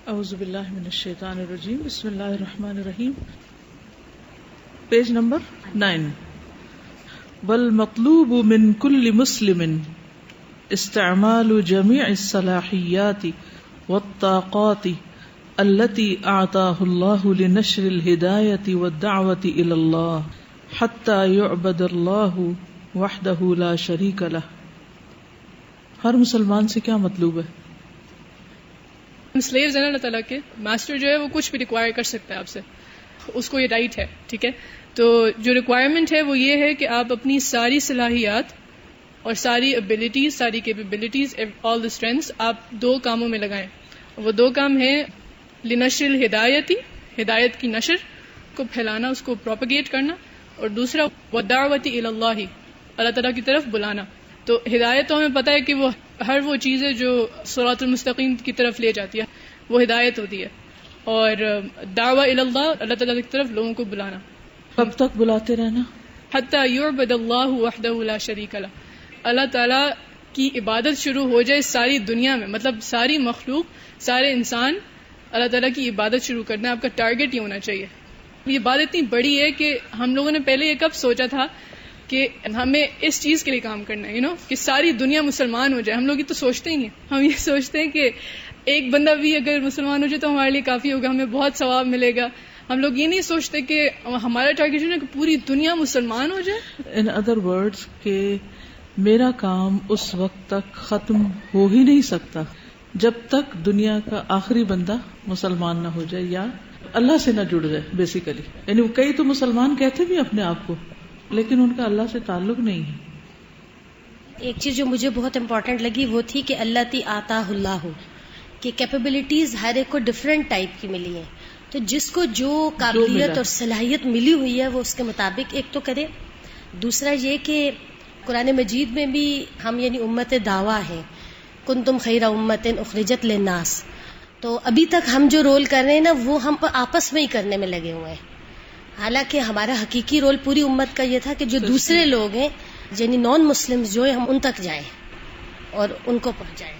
اعوذ باللہ من الشیطان الرجیم بسم اللہ الرحمن الرحیم. Page number 9. والمطلوب من كل مسلم استعمال جميع الصلاحيات والطاقات التي أعطاه الله لنشر الهداية والدعوة إلى الله حتى يعبد الله وحده لا شريك له. ہر مسلمان سے کیا مطلوب ہے؟ سلیوز ہیں اللہ تعالیٰ کے، ماسٹر جو ہے وہ کچھ بھی ریکوائر کر سکتا ہے آپ سے، اس کو یہ رائٹ ہے، ٹھیک ہے. تو جو ریکوائرمنٹ ہے وہ یہ ہے کہ آپ اپنی ساری صلاحیات اور ساری ابیلٹیز، ساری کیپیبلٹیز، آل دی اسٹرینتھس آپ 2 کاموں میں لگائیں. وہ 2 کام ہیں لنشر الہدایتی، ہدایت کی نشر کو پھیلانا، اس کو پروپیگیٹ کرنا، اور دوسرا والدعوۃ الی اللہ، اللہ تعالیٰ کی طرف بلانا. تو ہدایت تو ہمیں پتہ ہے کہ وہ ہر وہ چیز ہے جو صراط المستقیم کی طرف لے جاتی ہے، وہ ہدایت ہوتی ہے. اور دعویٰ الی اللہ، اللہ تعالیٰ کی طرف لوگوں کو بلانا. کب تک بلاتے رہنا؟ حتی یعبد اللہ وحدہ لا شریک لہ، اللہ تعالیٰ کی عبادت شروع ہو جائے ساری دنیا میں، مطلب ساری مخلوق، سارے انسان اللہ تعالیٰ کی عبادت شروع کرنا ہے. آپ کا ٹارگٹ یہ ہونا چاہیے. یہ بات اتنی بڑی ہے کہ ہم لوگوں نے پہلے یہ کب سوچا تھا کہ ہمیں اس چیز کے لیے کام کرنا ہے، کہ ساری دنیا مسلمان ہو جائے. ہم لوگ یہ تو سوچتے ہی نہیں. ہم یہ سوچتے ہیں کہ ایک بندہ بھی اگر مسلمان ہو جائے تو ہمارے لیے کافی ہوگا، ہمیں بہت ثواب ملے گا. ہم لوگ یہ نہیں سوچتے کہ ہمارا ٹارگیٹ ہے کہ پوری دنیا مسلمان ہو جائے. ان ادر ورڈز کہ میرا کام اس وقت تک ختم ہو ہی نہیں سکتا جب تک دنیا کا آخری بندہ مسلمان نہ ہو جائے یا اللہ سے نہ جڑ جائے. بیسیکلی یعنی کئی تو مسلمان کہتے بھی اپنے آپ کو، لیکن ان کا اللہ سے تعلق نہیں ہے. ایک چیز جو مجھے بہت امپورٹنٹ لگی وہ تھی کہ اللہ تی آتا اللہ، کہ کیپیبلٹیز ہر ایک کو ڈفرینٹ ٹائپ کی ملی ہیں. تو جس کو جو قابلیت اور صلاحیت ملی ہوئی ہے وہ اس کے مطابق ایک تو کرے. دوسرا یہ کہ قرآن مجید میں بھی ہم یعنی امت دعویٰ ہیں، کنتم خیر امت اخرجت للناس. تو ابھی تک ہم جو رول کر رہے ہیں نا وہ ہم آپس میں ہی کرنے میں لگے ہوئے ہیں. حالانکہ ہمارا حقیقی رول پوری امت کا یہ تھا کہ جو دوسرے لوگ ہیں یعنی نان مسلم جو ہیں ہم ان تک جائیں اور ان کو پہنچائیں.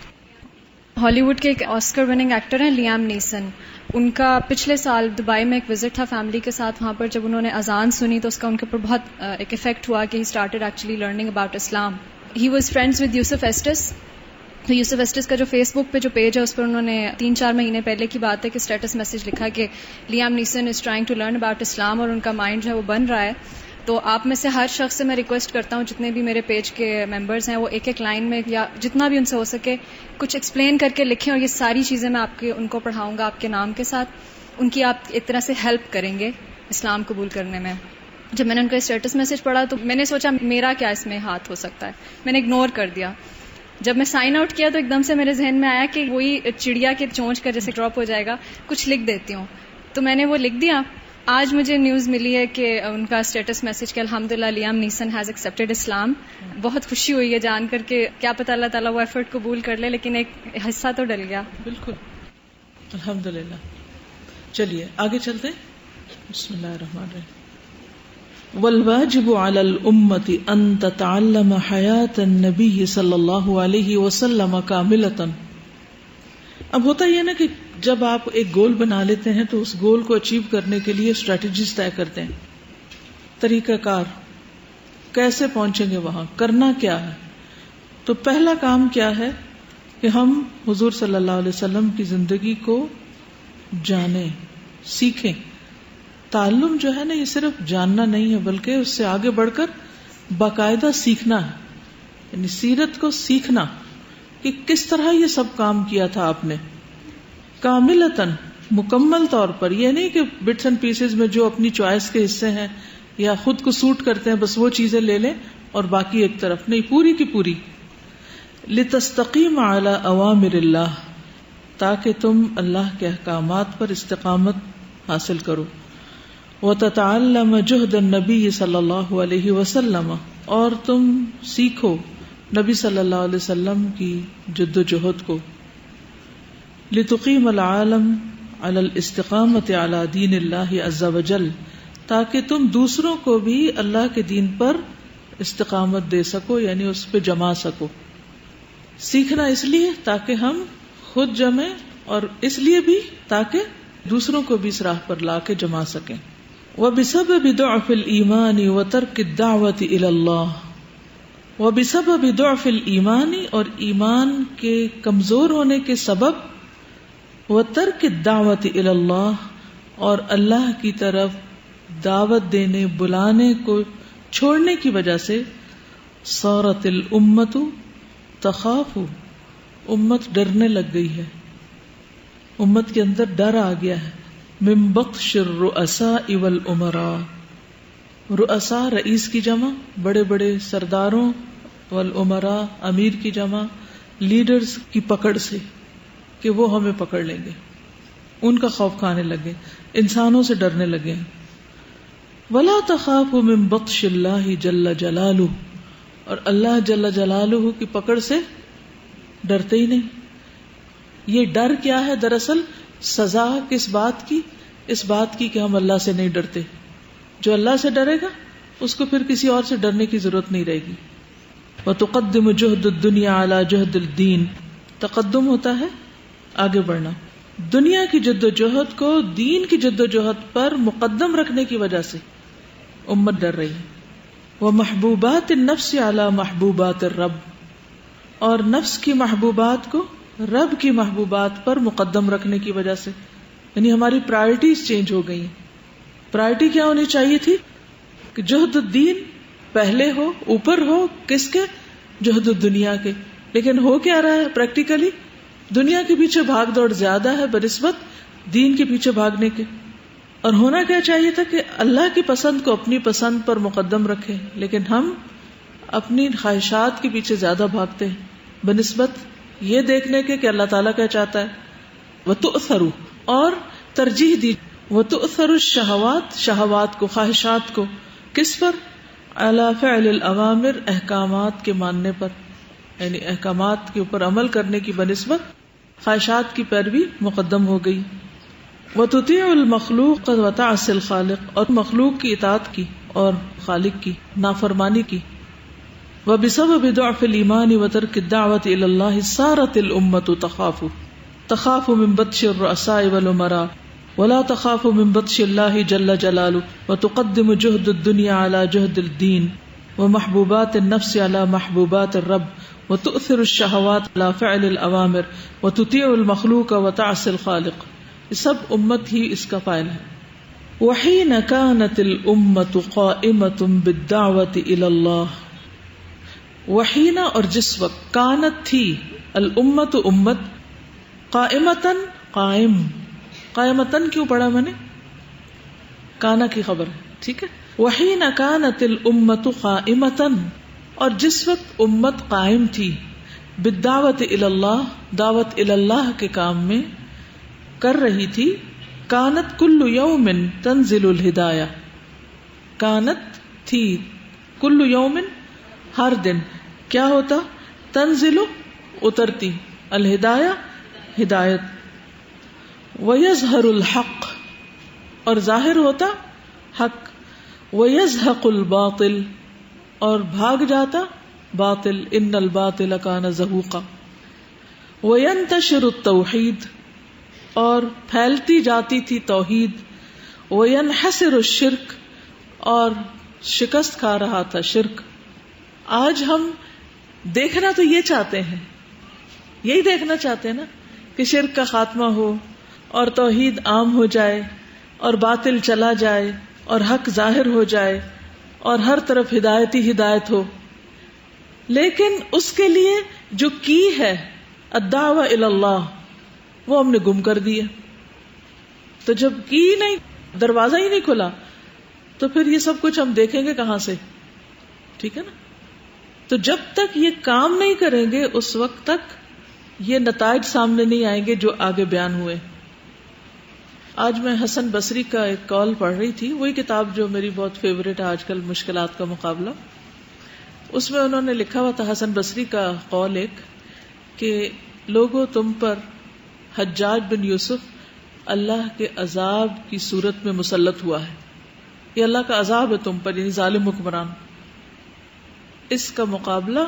ہالی ووڈ کے ایک آسکر وننگ ایکٹر ہیں لیام نیسن. ان کا پچھلے سال دبئی میں ایک وزٹ تھا فیملی کے ساتھ. وہاں پر جب انہوں نے اذان سنی تو اس کا ان کے اوپر بہت ایک افیکٹ ہوا کہ he started actually learning about Islam. He was friends with Yusuf Estes. تو یوسف ایسٹس کا جو فیس بک پہ جو پیج ہے اس پر انہوں نے 3-4 مہینے پہلے کی بات ہے کہ اسٹیٹس میسج لکھا کہ Liam Neeson is trying to learn about Islam, اور ان کا مائنڈ جو ہے وہ بن رہا ہے. تو آپ میں سے ہر شخص سے میں ریکویسٹ کرتا ہوں، جتنے بھی میرے پیج کے ممبرز ہیں، وہ ایک لائن میں یا جتنا بھی ان سے ہو سکے کچھ ایکسپلین کر کے لکھیں. اور یہ ساری چیزیں میں ان کو پڑھاؤں گا آپ کے نام کے ساتھ. ان کی آپ ایک طرح سے ہیلپ کریں گے اسلام قبول کرنے میں. جب میں نے ان کا اسٹیٹس میسج پڑھا تو میں نے سوچا میرا کیا اس میں ہاتھ ہو سکتا ہے. میں نے اگنور کر دیا. جب میں سائن آؤٹ کیا تو ایک دم سے میرے ذہن میں آیا کہ وہی چڑیا کے چونچ کا جیسے ڈراپ ہو جائے گا، کچھ لکھ دیتی ہوں. تو میں نے وہ لکھ دیا. آج مجھے نیوز ملی ہے کہ ان کا اسٹیٹس میسج کہ الحمدللہ لیام نیسن ہیز ایکسیپٹیڈ اسلام. بہت خوشی ہوئی ہے جان کر کے. کیا پتہ اللہ تعالیٰ وہ ایفرٹ قبول کر لے، لیکن ایک حصہ تو ڈل گیا. بالکل الحمدللہ. چلیے آگے چلتے ہیں. بسم اللہ الرحمن الرحیم. والواجب على الأمة أن تتعلم حياة النبي صلی اللہ علیہ وسلم کاملۃ. اب ہوتا یہ نا کہ جب آپ ایک گول بنا لیتے ہیں تو اس گول کو اچیو کرنے کے لیے اسٹریٹجیز طے کرتے ہیں، طریقہ کار، کیسے پہنچیں گے وہاں، کرنا کیا ہے. تو پہلا کام کیا ہے کہ ہم حضور صلی اللہ علیہ وسلم کی زندگی کو جانیں، سیکھیں. تعلم جو ہے نا یہ صرف جاننا نہیں ہے بلکہ اس سے آگے بڑھ کر باقاعدہ سیکھنا ہے. یعنی سیرت کو سیکھنا کہ کس طرح یہ سب کام کیا تھا آپ نے، کاملتاً، مکمل طور پر. یہ نہیں کہ بٹس اینڈ پیسز میں جو اپنی چوائس کے حصے ہیں یا خود کو سوٹ کرتے ہیں بس وہ چیزیں لے لیں اور باقی ایک طرف نہیں، پوری کی پوری. لتستقیم علی اوامر اللہ، تاکہ تم اللہ کے احکامات پر استقامت حاصل کرو. وتتعلم جہد النبی صلی اللہ علیہ وسلم، اور تم سیکھو نبی صلی اللہ علیہ وسلم کی جد و جہد کو. لتقیم العالم علی الاستقامت علی دین اللہ عز وجل، تاکہ تم دوسروں کو بھی اللہ کے دین پر استقامت دے سکو، یعنی اس پہ جما سکو. سیکھنا اس لیے تاکہ ہم خود جمیں اور اس لیے بھی تاکہ دوسروں کو بھی اس راہ پر لا کے جما سکیں. وَبِسَبَبِ ضَعْفِ الْإِيمَانِ وَتَرْكِ الدَّعْوَةِ إِلَى اللَّهِ وَبِسَبَبِ ضَعْفِ الْإِيمَانِ اور ایمان کے کمزور ہونے کے سبب وَتَرْكِ الدَّعْوَةِ إِلَى اللَّهِ اور اللہ کی طرف دعوت دینے بلانے کو چھوڑنے کی وجہ سے صارت الامة تخاف امت ڈرنے لگ گئی ہے، امت کے اندر ڈر آ گیا ہے. من بطش الرؤساء والامراء، رؤساء رئیس کی جمع بڑے بڑے سرداروں، والامراء امیر کی جمع لیڈرز کی پکڑ سے کہ وہ ہمیں پکڑ لیں گے، ان کا خوف کھانے لگے، انسانوں سے ڈرنے لگے. ولا تخافوا من بطش اللہ جل جلالہ، اور اللہ جل جلالہ کی پکڑ سے ڈرتے ہی نہیں. یہ ڈر کیا ہے؟ دراصل سزا کس بات کی؟ اس بات کی کہ ہم اللہ سے نہیں ڈرتے. جو اللہ سے ڈرے گا اس کو پھر کسی اور سے ڈرنے کی ضرورت نہیں رہے گی. وتقدم جہد الدنیا علی جہد الدین، تقدم ہوتا ہے آگے بڑھنا، دنیا کی جد و جہد کو دین کی جد و جہد پر مقدم رکھنے کی وجہ سے امت ڈر رہی ہے. ومحبوبات النفس علی محبوبات الرب، اور نفس کی محبوبات کو رب کی محبوبات پر مقدم رکھنے کی وجہ سے، یعنی ہماری پرائرٹیز چینج ہو گئی. پرائرٹی کیا ہونی چاہیے تھی کہ جہد الدین پہلے ہو، اوپر ہو کس کے؟ جہد الدنیا کے. لیکن ہو کیا رہا ہے پریکٹیکلی؟ دنیا کے پیچھے بھاگ دوڑ زیادہ ہے بنسبت دین کے پیچھے بھاگنے کے. اور ہونا کیا چاہیے تھا کہ اللہ کی پسند کو اپنی پسند پر مقدم رکھیں، لیکن ہم اپنی خواہشات کے پیچھے زیادہ بھاگتے ہیں بنسبت یہ دیکھنے کے کہ اللہ تعالیٰ کیا چاہتا ہے. وَتُؤْثَرُ، اور ترجیح دی، وَتُؤْثَرُ الشہوات، شہوات کو، خواہشات کو، کس پر؟ عَلَى فِعْلِ الْأَوَامِرِ، احکامات کے ماننے پر، یعنی احکامات کے اوپر عمل کرنے کی بنسبت خواہشات کی پیروی مقدم ہو گئی. وَتُطِيعُ الْمَخْلُوقَ وَتَعْصِي الْخَالِقَ، اور مخلوق کی اطاعت کی اور خالق کی نافرمانی کی. وَبِسَبَبِ ضَعْفِ الْإِيمَانِ وَتَرْكِ الدَّعْوَةِ إِلَى اللَّهِ صَارَتِ الْأُمَّةُ تخاف من بطش الرؤساء والأمراء ولا تخاف من بطش الله جل جلاله وتقدم جهد الدنيا على جهد الدين ومحبوبات النفس على محبوبات الرب وتؤثر الشهوات على فعل الأوامر وتطيع المخلوق وتعصي الخالق. سب امت ہی اس کا فاعل ہے. وحين كانت الأمة قائمة بالدعوة إلى الله، وحين اور جس وقت، کانت تھی، الامت امت، قائمتن قائم، قائمتن کیوں پڑھا میں نے؟ کانا کی خبر ہے، ٹھیک ہے. وحین کانت الامت قائمتن، اور جس وقت امت قائم تھی، بالدعوت الی اللہ، دعوت الی اللہ کے کام میں کر رہی تھی. کانت کل یوم تنزل الہدایہ، کانت تھی، کل یوم ہر دن کیا ہوتا؟ تنزل اترتی، الہدایہ ہدایت. وَيَظْهَرُ الْحَقِّ، اور ظاہر ہوتا حق. وَيَزْهَقُ الْبَاطِلِ، اور بھاگ جاتا باطل. إِنَّ الْبَاطِلَ كَانَ زَهُوقًا. وَيَنْتَشِرُ التَّوْحِيدُ، اور پھیلتی جاتی تھی توحید. وَيَنْحَسِرُ الشِّرْكُ، اور شکست کھا رہا تھا شرک. آج ہم دیکھنا تو یہ چاہتے ہیں، یہی دیکھنا چاہتے ہیں نا کہ شرک کا خاتمہ ہو اور توحید عام ہو جائے اور باطل چلا جائے اور حق ظاہر ہو جائے اور ہر طرف ہدایت ہی ہدایت ہو. لیکن اس کے لیے جو کی ہے الدعوہ الی اللہ، وہ ہم نے گم کر دی ہے. تو جب کی نہیں، دروازہ ہی نہیں کھلا، تو پھر یہ سب کچھ ہم دیکھیں گے کہاں سے؟ ٹھیک ہے نا. تو جب تک یہ کام نہیں کریں گے اس وقت تک یہ نتائج سامنے نہیں آئیں گے جو آگے بیان ہوئے. آج میں حسن بصری کا ایک قول پڑھ رہی تھی، وہی کتاب جو میری بہت فیوریٹ ہے آج کل، مشکلات کا مقابلہ. اس میں انہوں نے لکھا ہوا تھا حسن بصری کا قول ایک، کہ لوگوں تم پر حجاج بن یوسف اللہ کے عذاب کی صورت میں مسلط ہوا ہے، یہ اللہ کا عذاب ہے تم پر، یعنی ظالم حکمران. اس کا مقابلہ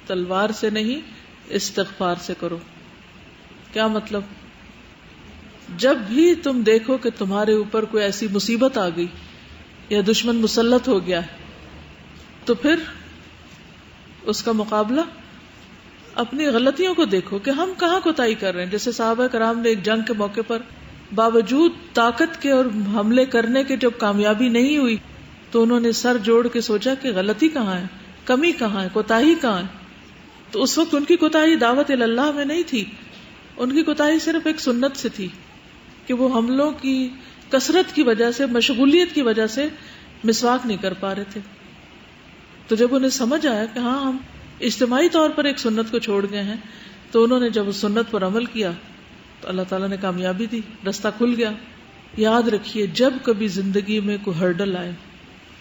تلوار سے نہیں استغفار سے کرو. کیا مطلب؟ جب بھی تم دیکھو کہ تمہارے اوپر کوئی ایسی مصیبت آ گئی یا دشمن مسلط ہو گیا ہے تو پھر اس کا مقابلہ اپنی غلطیوں کو دیکھو کہ ہم کہاں کوتاہی کر رہے ہیں. جیسے صحابہ کرام نے ایک جنگ کے موقع پر باوجود طاقت کے اور حملے کرنے کے جب کامیابی نہیں ہوئی تو انہوں نے سر جوڑ کے سوچا کہ غلطی کہاں ہے, کمی کہاں ہے, کوتاہی کہاں ہے. تو اس وقت ان کی کوتاہی دعوت اللہ میں نہیں تھی, ان کی کوتاہی صرف ایک سنت سے تھی کہ وہ حملوں کی کثرت کی وجہ سے, مشغولیت کی وجہ سے مسواک نہیں کر پا رہے تھے. تو جب انہیں سمجھ آیا کہ ہاں ہم اجتماعی طور پر ایک سنت کو چھوڑ گئے ہیں, تو انہوں نے جب اس سنت پر عمل کیا تو اللہ تعالیٰ نے کامیابی دی, رستہ کھل گیا. یاد رکھیے جب کبھی زندگی میں کوئی ہرڈل آئے,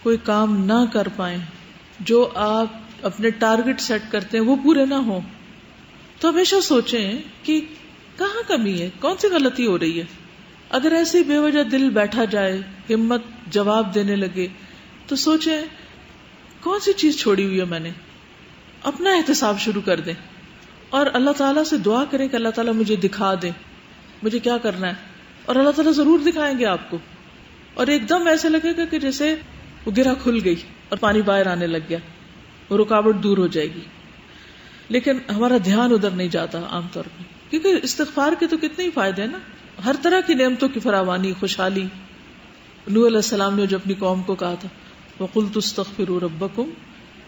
کوئی کام نہ کر پائیں, جو آپ اپنے ٹارگٹ سیٹ کرتے ہیں وہ پورے نہ ہوں, تو ہمیشہ سوچیں کہ کہاں کمی ہے, کون سی غلطی ہو رہی ہے. اگر ایسے بے وجہ دل بیٹھا جائے, ہمت جواب دینے لگے, تو سوچیں کون سی چیز چھوڑی ہوئی ہے میں نے. اپنا احتساب شروع کر دیں اور اللہ تعالیٰ سے دعا کریں کہ اللہ تعالیٰ مجھے دکھا دیں مجھے کیا کرنا ہے, اور اللہ تعالیٰ ضرور دکھائیں گے آپ کو. اور ایک دم ایسے لگے گا کہ جیسے وہ گرہ کھل گئی اور پانی باہر آنے لگ گیا, وہ رکاوٹ دور ہو جائے گی. لیکن ہمارا دھیان ادھر نہیں جاتا عام طور پہ, کیونکہ استغفار کے تو کتنے ہی فائدے ہیں نا, ہر طرح کی نعمتوں کی فراوانی, خوشحالی. نوح علیہ السلام نے جو اپنی قوم کو کہا تھا وَقُلْتُ اسْتَغْفِرُوا رَبَّكُمْ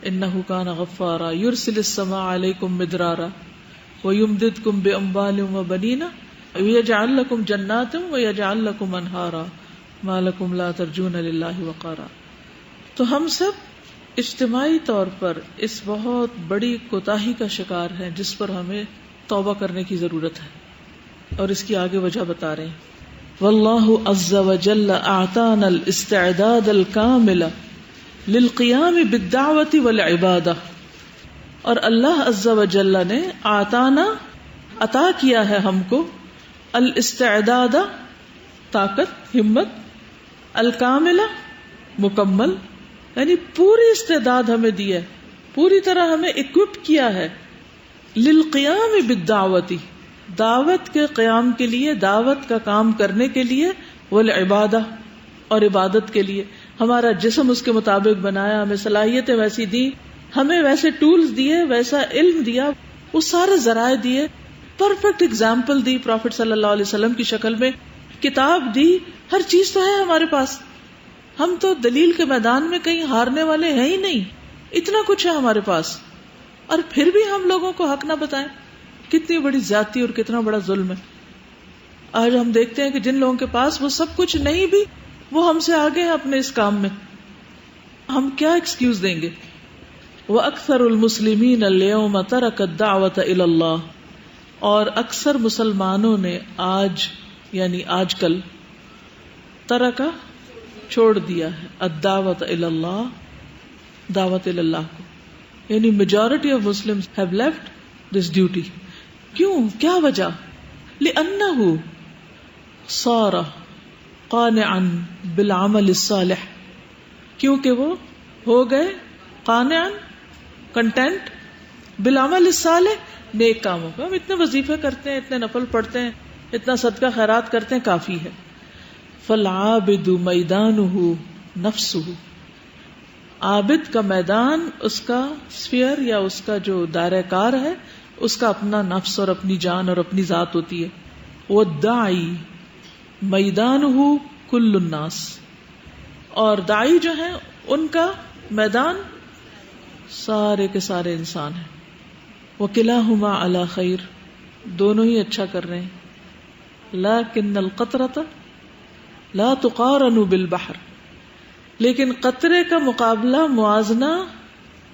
إِنَّهُ كَانَ غَفَّارًا يُرْسِلِ السَّمَاءَ عَلَيْكُمْ مِدْرَارًا وَيُمْدِدْكُمْ بِأَمْوَالٍ وَبَنِينَ وَيَجْعَلْ لَكُمْ جَنَّاتٍ وَيَجْعَلْ لَكُمْ أَنْهَارًا مَا لَكُمْ لَا تَرْجُونَ لِلَّهِ وَقَارًا. تو ہم سب اجتماعی طور پر اس بہت بڑی کوتاہی کا شکار ہیں جس پر ہمیں توبہ کرنے کی ضرورت ہے, اور اس کی آگے وجہ بتا رہے ہیں. واللہ عز وجل اعطانا الاستعداد الکامل للقیام بالدعوت والعبادہ, اور اللہ عز وجل نے اعطانا عطا کیا ہے ہم کو الاستعداد طاقت, ہمت, الکامل مکمل, یعنی پوری استعداد ہمیں دی ہے, پوری طرح ہمیں اکوپ کیا ہے للقیام بالدعوت, دعوت کے قیام کے لیے, دعوت کا کام کرنے کے لیے, والعبادہ اور عبادت کے لیے. ہمارا جسم اس کے مطابق بنایا, ہمیں صلاحیتیں ویسی دی, ہمیں ویسے ٹولز دیے, ویسا علم دیا, وہ سارے ذرائع دیے, پرفیکٹ اگزامپل دی پروفٹ صلی اللہ علیہ وسلم کی شکل میں, کتاب دی, ہر چیز تو ہے ہمارے پاس. ہم تو دلیل کے میدان میں کہیں ہارنے والے ہیں ہی نہیں, اتنا کچھ ہے ہمارے پاس, اور پھر بھی ہم لوگوں کو حق نہ بتائیں. کتنی بڑی زیادتی اور کتنا بڑا ظلم ہے. آج ہم دیکھتے ہیں کہ جن لوگوں کے پاس وہ سب کچھ نہیں بھی, وہ ہم سے آگے ہیں اپنے اس کام میں. ہم کیا ایکسکیوز دیں گے؟ وَأَكْثَرُ الْمُسْلِمِينَ الْيَوْمَ تَرَكَ الدَّعْوَةَ إِلَى اللَّهِ, اور اکثر مسلمانوں نے آج یعنی آج کل ترکا چھوڑ دیا ہے الدعوت الی اللہ, دعوت الی اللہ کو, یعنی majority of Muslims have left this duty. کیوں؟ کیا وجہ؟ لأنه صار قانعا بالعمل الصالح, کیونکہ وہ ہو گئے قانعا, کنٹینٹ, بالعمل الصالح, نیک کاموں کا. ہم اتنے وظیفے کرتے ہیں, اتنے نفل پڑھتے ہیں, اتنا صدقہ خیرات کرتے ہیں, کافی ہے. فالعابد میدانہ نفسہ, عابد کا میدان, اس کا اسفیئر یا اس کا جو دائرہ کار ہے, اس کا اپنا نفس اور اپنی جان اور اپنی ذات ہوتی ہے. والداعی میدانہ کل الناس, اور داعی جو ہیں ان کا میدان سارے کے سارے انسان ہیں. وکلاہما علی خیر, دونوں ہی اچھا کر رہے ہیں. لیکن القطرۃ لا تقارن بالبحر, لیکن قطرے کا مقابلہ, موازنہ,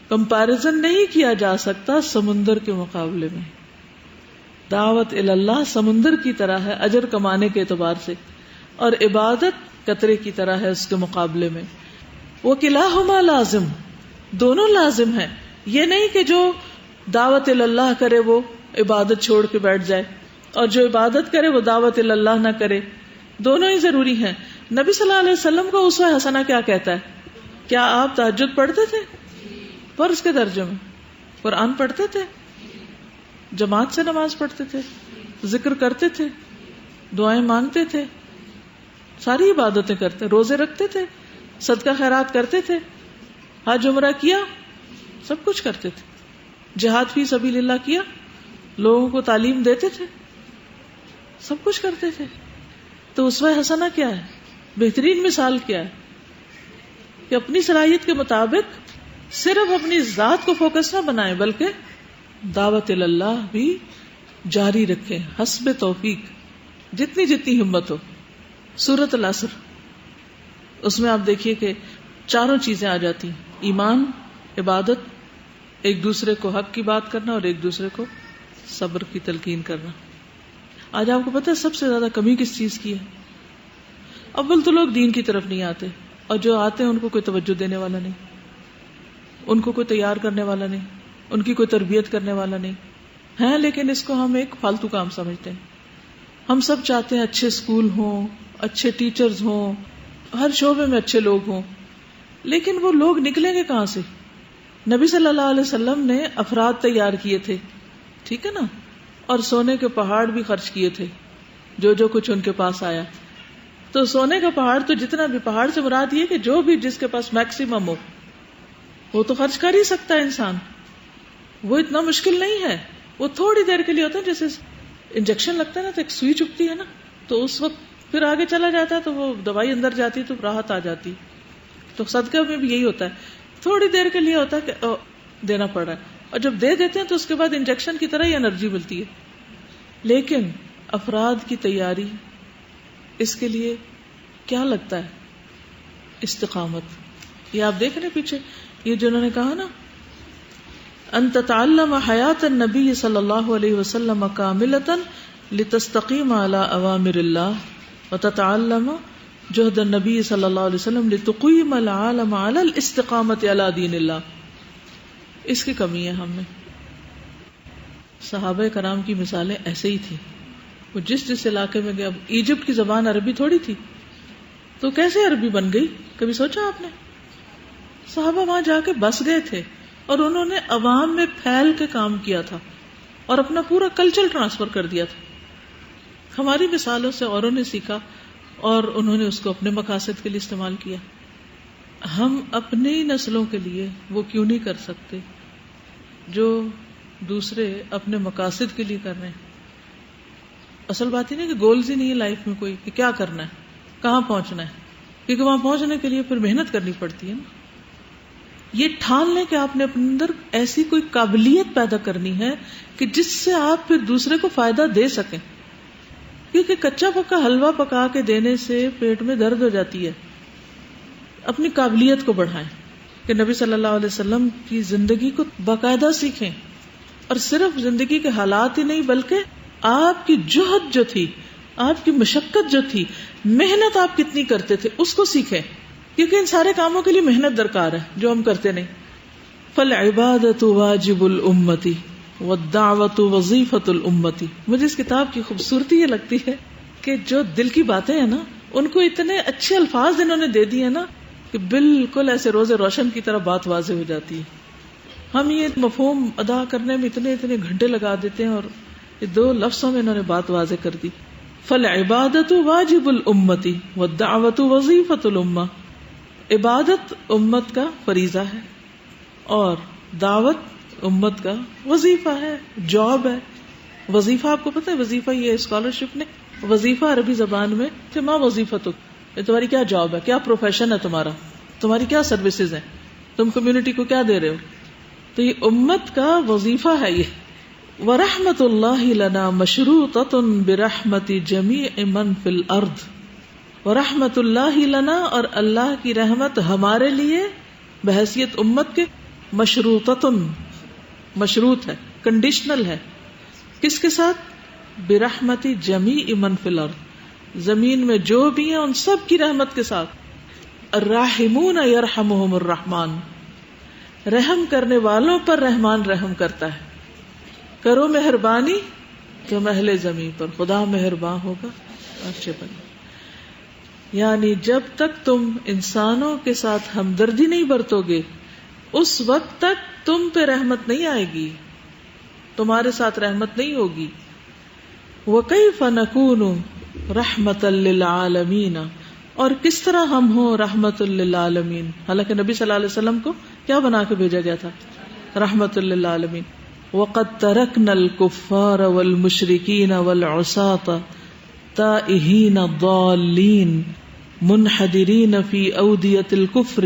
کمپیرزن نہیں کیا جا سکتا سمندر کے مقابلے میں. دعوت الی اللہ سمندر کی طرح ہے اجر کمانے کے اعتبار سے, اور عبادت قطرے کی طرح ہے اس کے مقابلے میں. وکلاہما لازم, دونوں لازم ہیں. یہ نہیں کہ جو دعوت الی اللہ کرے وہ عبادت چھوڑ کے بیٹھ جائے, اور جو عبادت کرے وہ دعوت الی اللہ نہ کرے. دونوں ہی ضروری ہیں. نبی صلی اللہ علیہ وسلم کو اسوہ حسنہ کیا کہتا ہے؟ کیا آپ تہجد پڑھتے تھے؟ فرض کے درجے میں. قرآن پڑھتے تھے؟ جماعت سے نماز پڑھتے تھے؟ ذکر کرتے تھے؟ دعائیں مانگتے تھے، ساری عبادتیں کرتے، روزے رکھتے تھے، صدقہ خیرات کرتے تھے، حج عمرہ کیا، سب کچھ کرتے تھے، جہاد فی سبیل اللہ کیا، لوگوں کو تعلیم دیتے تھے، سب کچھ کرتے تھے. تو اسوہ حسنہ کیا ہے؟ بہترین مثال کیا ہے کہ اپنی صلاحیت کے مطابق صرف اپنی ذات کو فوکس نہ بنائیں بلکہ دعوت اللہ بھی جاری رکھیں حسب توفیق، جتنی ہمت ہو. سورۃ العصر، اس میں آپ دیکھیے کہ چاروں چیزیں آ جاتی ہیں: ایمان، عبادت، ایک دوسرے کو حق کی بات کرنا اور ایک دوسرے کو صبر کی تلقین کرنا. آج آپ کو پتہ ہے سب سے زیادہ کمی کس چیز کی ہے؟ اول تو لوگ دین کی طرف نہیں آتے، اور جو آتے ہیں ان کو کوئی توجہ دینے والا نہیں، ان کو کوئی تیار کرنے والا نہیں، ان کی کوئی تربیت کرنے والا نہیں ہے. لیکن اس کو ہم ایک فالتو کام سمجھتے ہیں. ہم سب چاہتے ہیں اچھے اسکول ہوں، اچھے ٹیچرز ہوں، ہر شعبے میں اچھے لوگ ہوں، لیکن وہ لوگ نکلیں گے کہاں سے؟ نبی صلی اللہ علیہ وسلم نے افراد تیار کیے تھے، ٹھیک ہے نا، اور سونے کے پہاڑ بھی خرچ کیے تھے، جو کچھ ان کے پاس آیا. تو سونے کا پہاڑ تو جتنا بھی، پہاڑ سے مراد یہ کہ جو بھی جس کے پاس میکسیمم ہو وہ تو خرچ کر ہی سکتا ہے انسان. وہ اتنا مشکل نہیں ہے، وہ تھوڑی دیر کے لیے ہوتا ہے، جیسے انجیکشن لگتا ہے نا تو ایک سوئی چپتی ہے نا، تو اس وقت پھر آگے چلا جاتا ہے تو وہ دوائی اندر جاتی ہے تو راحت آ جاتی. تو صدقہ میں بھی یہی ہوتا ہے، تھوڑی دیر کے لیے ہوتا ہے کہ دینا پڑ رہا ہے، اور جب دے دیتے ہیں تو اس کے بعد انجیکشن کی طرح ہی انرجی ملتی ہے. لیکن افراد کی تیاری، اس کے لیے کیا لگتا ہے؟ استقامت. یہ آپ دیکھ رہے پیچھے یہ جنہوں نے کہا نا ان تتعلم حیات النبی صلی اللہ علیہ وسلم کاملۃ لتستقیم علی اوامر اللہ وتتعلم جہد النبی صلی اللہ علیہ وسلم لتقیم العالم علی الاستقامت علی دین اللہ. اس کی کمی ہے ہم میں. صحابہ کرام کی مثالیں ایسے ہی تھی. وہ جس علاقے میں گئے، اب ایجپٹ کی زبان عربی تھوڑی تھی، تو کیسے عربی بن گئی؟ کبھی سوچا آپ نے؟ صحابہ وہاں جا کے بس گئے تھے اور انہوں نے عوام میں پھیل کے کام کیا تھا اور اپنا پورا کلچر ٹرانسفر کر دیا تھا. ہماری مثالوں سے اوروں نے سیکھا اور انہوں نے اس کو اپنے مقاصد کے لیے استعمال کیا. ہم اپنی نسلوں کے لیے وہ کیوں نہیں کر سکتے جو دوسرے اپنے مقاصد کے لیے کر رہے ہیں؟ اصل بات ہی نہیں کہ گولز ہی نہیں ہے لائف میں کوئی کہ کیا کرنا ہے، کہاں پہنچنا ہے، کیونکہ وہاں پہنچنے کے لیے پھر محنت کرنی پڑتی ہے نا. یہ ٹھان لیں کہ آپ نے اپنے اندر ایسی کوئی قابلیت پیدا کرنی ہے کہ جس سے آپ پھر دوسرے کو فائدہ دے سکیں، کیونکہ کچا پکا حلوہ پکا کے دینے سے پیٹ میں درد ہو جاتی ہے. اپنی قابلیت کو بڑھائیں کہ نبی صلی اللہ علیہ وسلم کی زندگی کو باقاعدہ سیکھیں، اور صرف زندگی کے حالات ہی نہیں بلکہ آپ کی جہد جو تھی، آپ کی مشقت جو تھی، محنت آپ کتنی کرتے تھے اس کو سیکھیں، کیونکہ ان سارے کاموں کے لیے محنت درکار ہے جو ہم کرتے نہیں. فالعبادۃ واجب الامتی والدعوۃ وظیفۃ الامتی. مجھے اس کتاب کی خوبصورتی یہ لگتی ہے کہ جو دل کی باتیں ہیں نا ان کو اتنے اچھے الفاظ انہوں نے دے دیے نا کہ بالکل ایسے روز روشن کی طرح بات واضح ہو جاتی ہے. ہم یہ مفہوم ادا کرنے میں اتنے گھنٹے لگا دیتے ہیں اور یہ 2 لفظوں میں انہوں نے بات واضح کر دی. فالعبادۃ واجب الامتی والدعوۃ وظیفۃ الامہ. عبادت امت کا فریضہ ہے اور دعوت امت کا وظیفہ ہے، جاب ہے. وظیفہ آپ کو پتہ ہے، وظیفہ یہ اسکالرشپ نے وظیفہ عربی زبان میں کہ ما وظیفتک، یہ تمہاری کیا جاب ہے، کیا پروفیشن ہے تمہارا، تمہاری کیا سروسز ہیں، تم کمیونٹی کو کیا دے رہے ہو. تو یہ امت کا وظیفہ ہے یہ. وَرَحْمَةُ اللَّهِ لَنَا مَشْرُوطَةٌ بِرَحْمَةِ جَمِيعِ مَنْ فِي الْأَرْضِ. وَرَحْمَةُ اللَّهِ لَنَا، اور اللہ کی رحمت ہمارے لیے بحیثیت امت کے مشروطۃ، مشروط ہے، کنڈیشنل ہے. کس کے ساتھ؟ بِرَحْمَةِ جَمِيعِ مَنْ فِي الْأَرْضِ، زمین میں جو بھی ہیں ان سب کی رحمت کے ساتھ. الراحمون یرحمہم الرحمن، رحم کرنے والوں پر رحمان رحم کرتا ہے. کرو مہربانی تم اہل زمین پر، خدا مہربان ہوگا اچھے بنے. یعنی جب تک تم انسانوں کے ساتھ ہمدردی نہیں برتو گے اس وقت تک تم پہ رحمت نہیں آئے گی، تمہارے ساتھ رحمت نہیں ہوگی. وَكَيْفَ نَكُونُ رحمۃ للعالمین، اور کس طرح ہم ہوں رحمۃ للعالمین. حالانکہ نبی صلی اللہ علیہ وسلم کو کیا بنا کے بھیجا گیا تھا؟ رحمۃ للعالمین. وقد ترکنا الکفار والمشرکین والعصاة تائہین ضالین منحدرین فی اودیۃ الکفر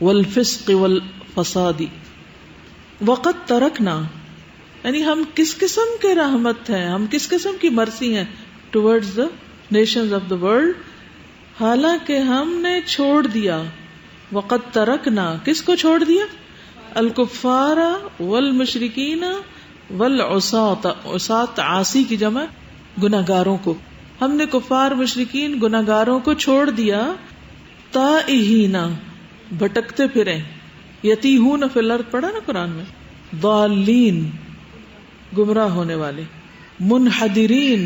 والفسق والفساد. وقد ترکنا یعنی ہم کس قسم کے رحمت ہیں، ہم کس قسم کی مرسی ہیں towards the nations of the world, حالانکہ ہم نے چھوڑ دیا. وقد ترکنا کس کو چھوڑ دیا؟ الکفار والمشرکین والعصاة. عصاة عاصی کی جمع گناہگاروں کو. ہم نے کفار مشرکین گناہگاروں کو چھوڑ دیا. تائہین بھٹکتے پھریں، یتیہون فی الارض پڑھا نا قرآن میں، ضالین گمراہ ہونے والے، منحدرین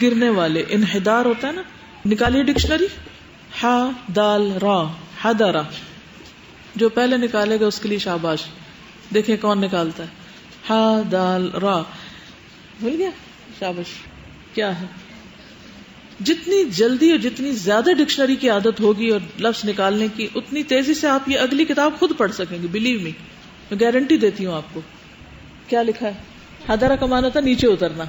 گرنے والے. انحدار ہوتا ہے نا، نکالیے ڈکشنری. ہا دال را، حدرا. جو پہلے نکالے گا اس کے لیے شاباش. دیکھیں کون نکالتا ہے. ہا دال را، بھول گیا؟ شاباش. کیا ہے؟ جتنی جلدی اور جتنی زیادہ ڈکشنری کی عادت ہوگی اور لفظ نکالنے کی، اتنی تیزی سے آپ یہ اگلی کتاب خود پڑھ سکیں گے. بلیو می، میں گارنٹی دیتی ہوں آپ کو. کیا لکھا ہے؟ حدرا کا معنی تھا نیچے اترنا،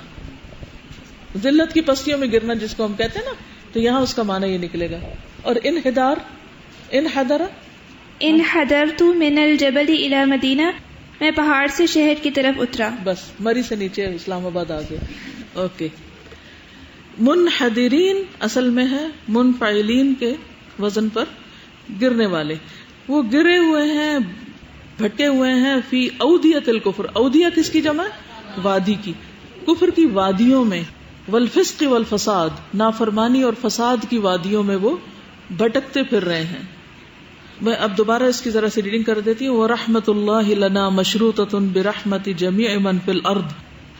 ذلت کی پستیوں میں گرنا جس کو ہم کہتے ہیں نا، تو یہاں اس کا معنی یہ نکلے گا. اور انحدار، انحدرت من الجبل الى مدینہ، میں پہاڑ سے شہر کی طرف اترا. بس مری سے نیچے اسلام آباد آ گیا. اوکے. منحدرین اصل میں ہے منفعلین کے وزن پر گرنے والے. وہ گرے ہوئے ہیں، بھٹکے ہوئے ہیں فی اودیۃ الکفر. اودیہ کس کی جمع؟ وادی کی. کفر کی وادیوں میں. والفسق والفساد، نافرمانی اور فساد کی وادیوں میں وہ بھٹکتے پھر رہے ہیں. میں اب دوبارہ اس کی ذرا سی ریڈنگ کر دیتی ہوں. وَرَحْمَةُ اللَّهِ لَنَا مَشْرُوطَةٌ بِرَحْمَةِ جَمِيعِ مَنْ فِي الْأَرْضِ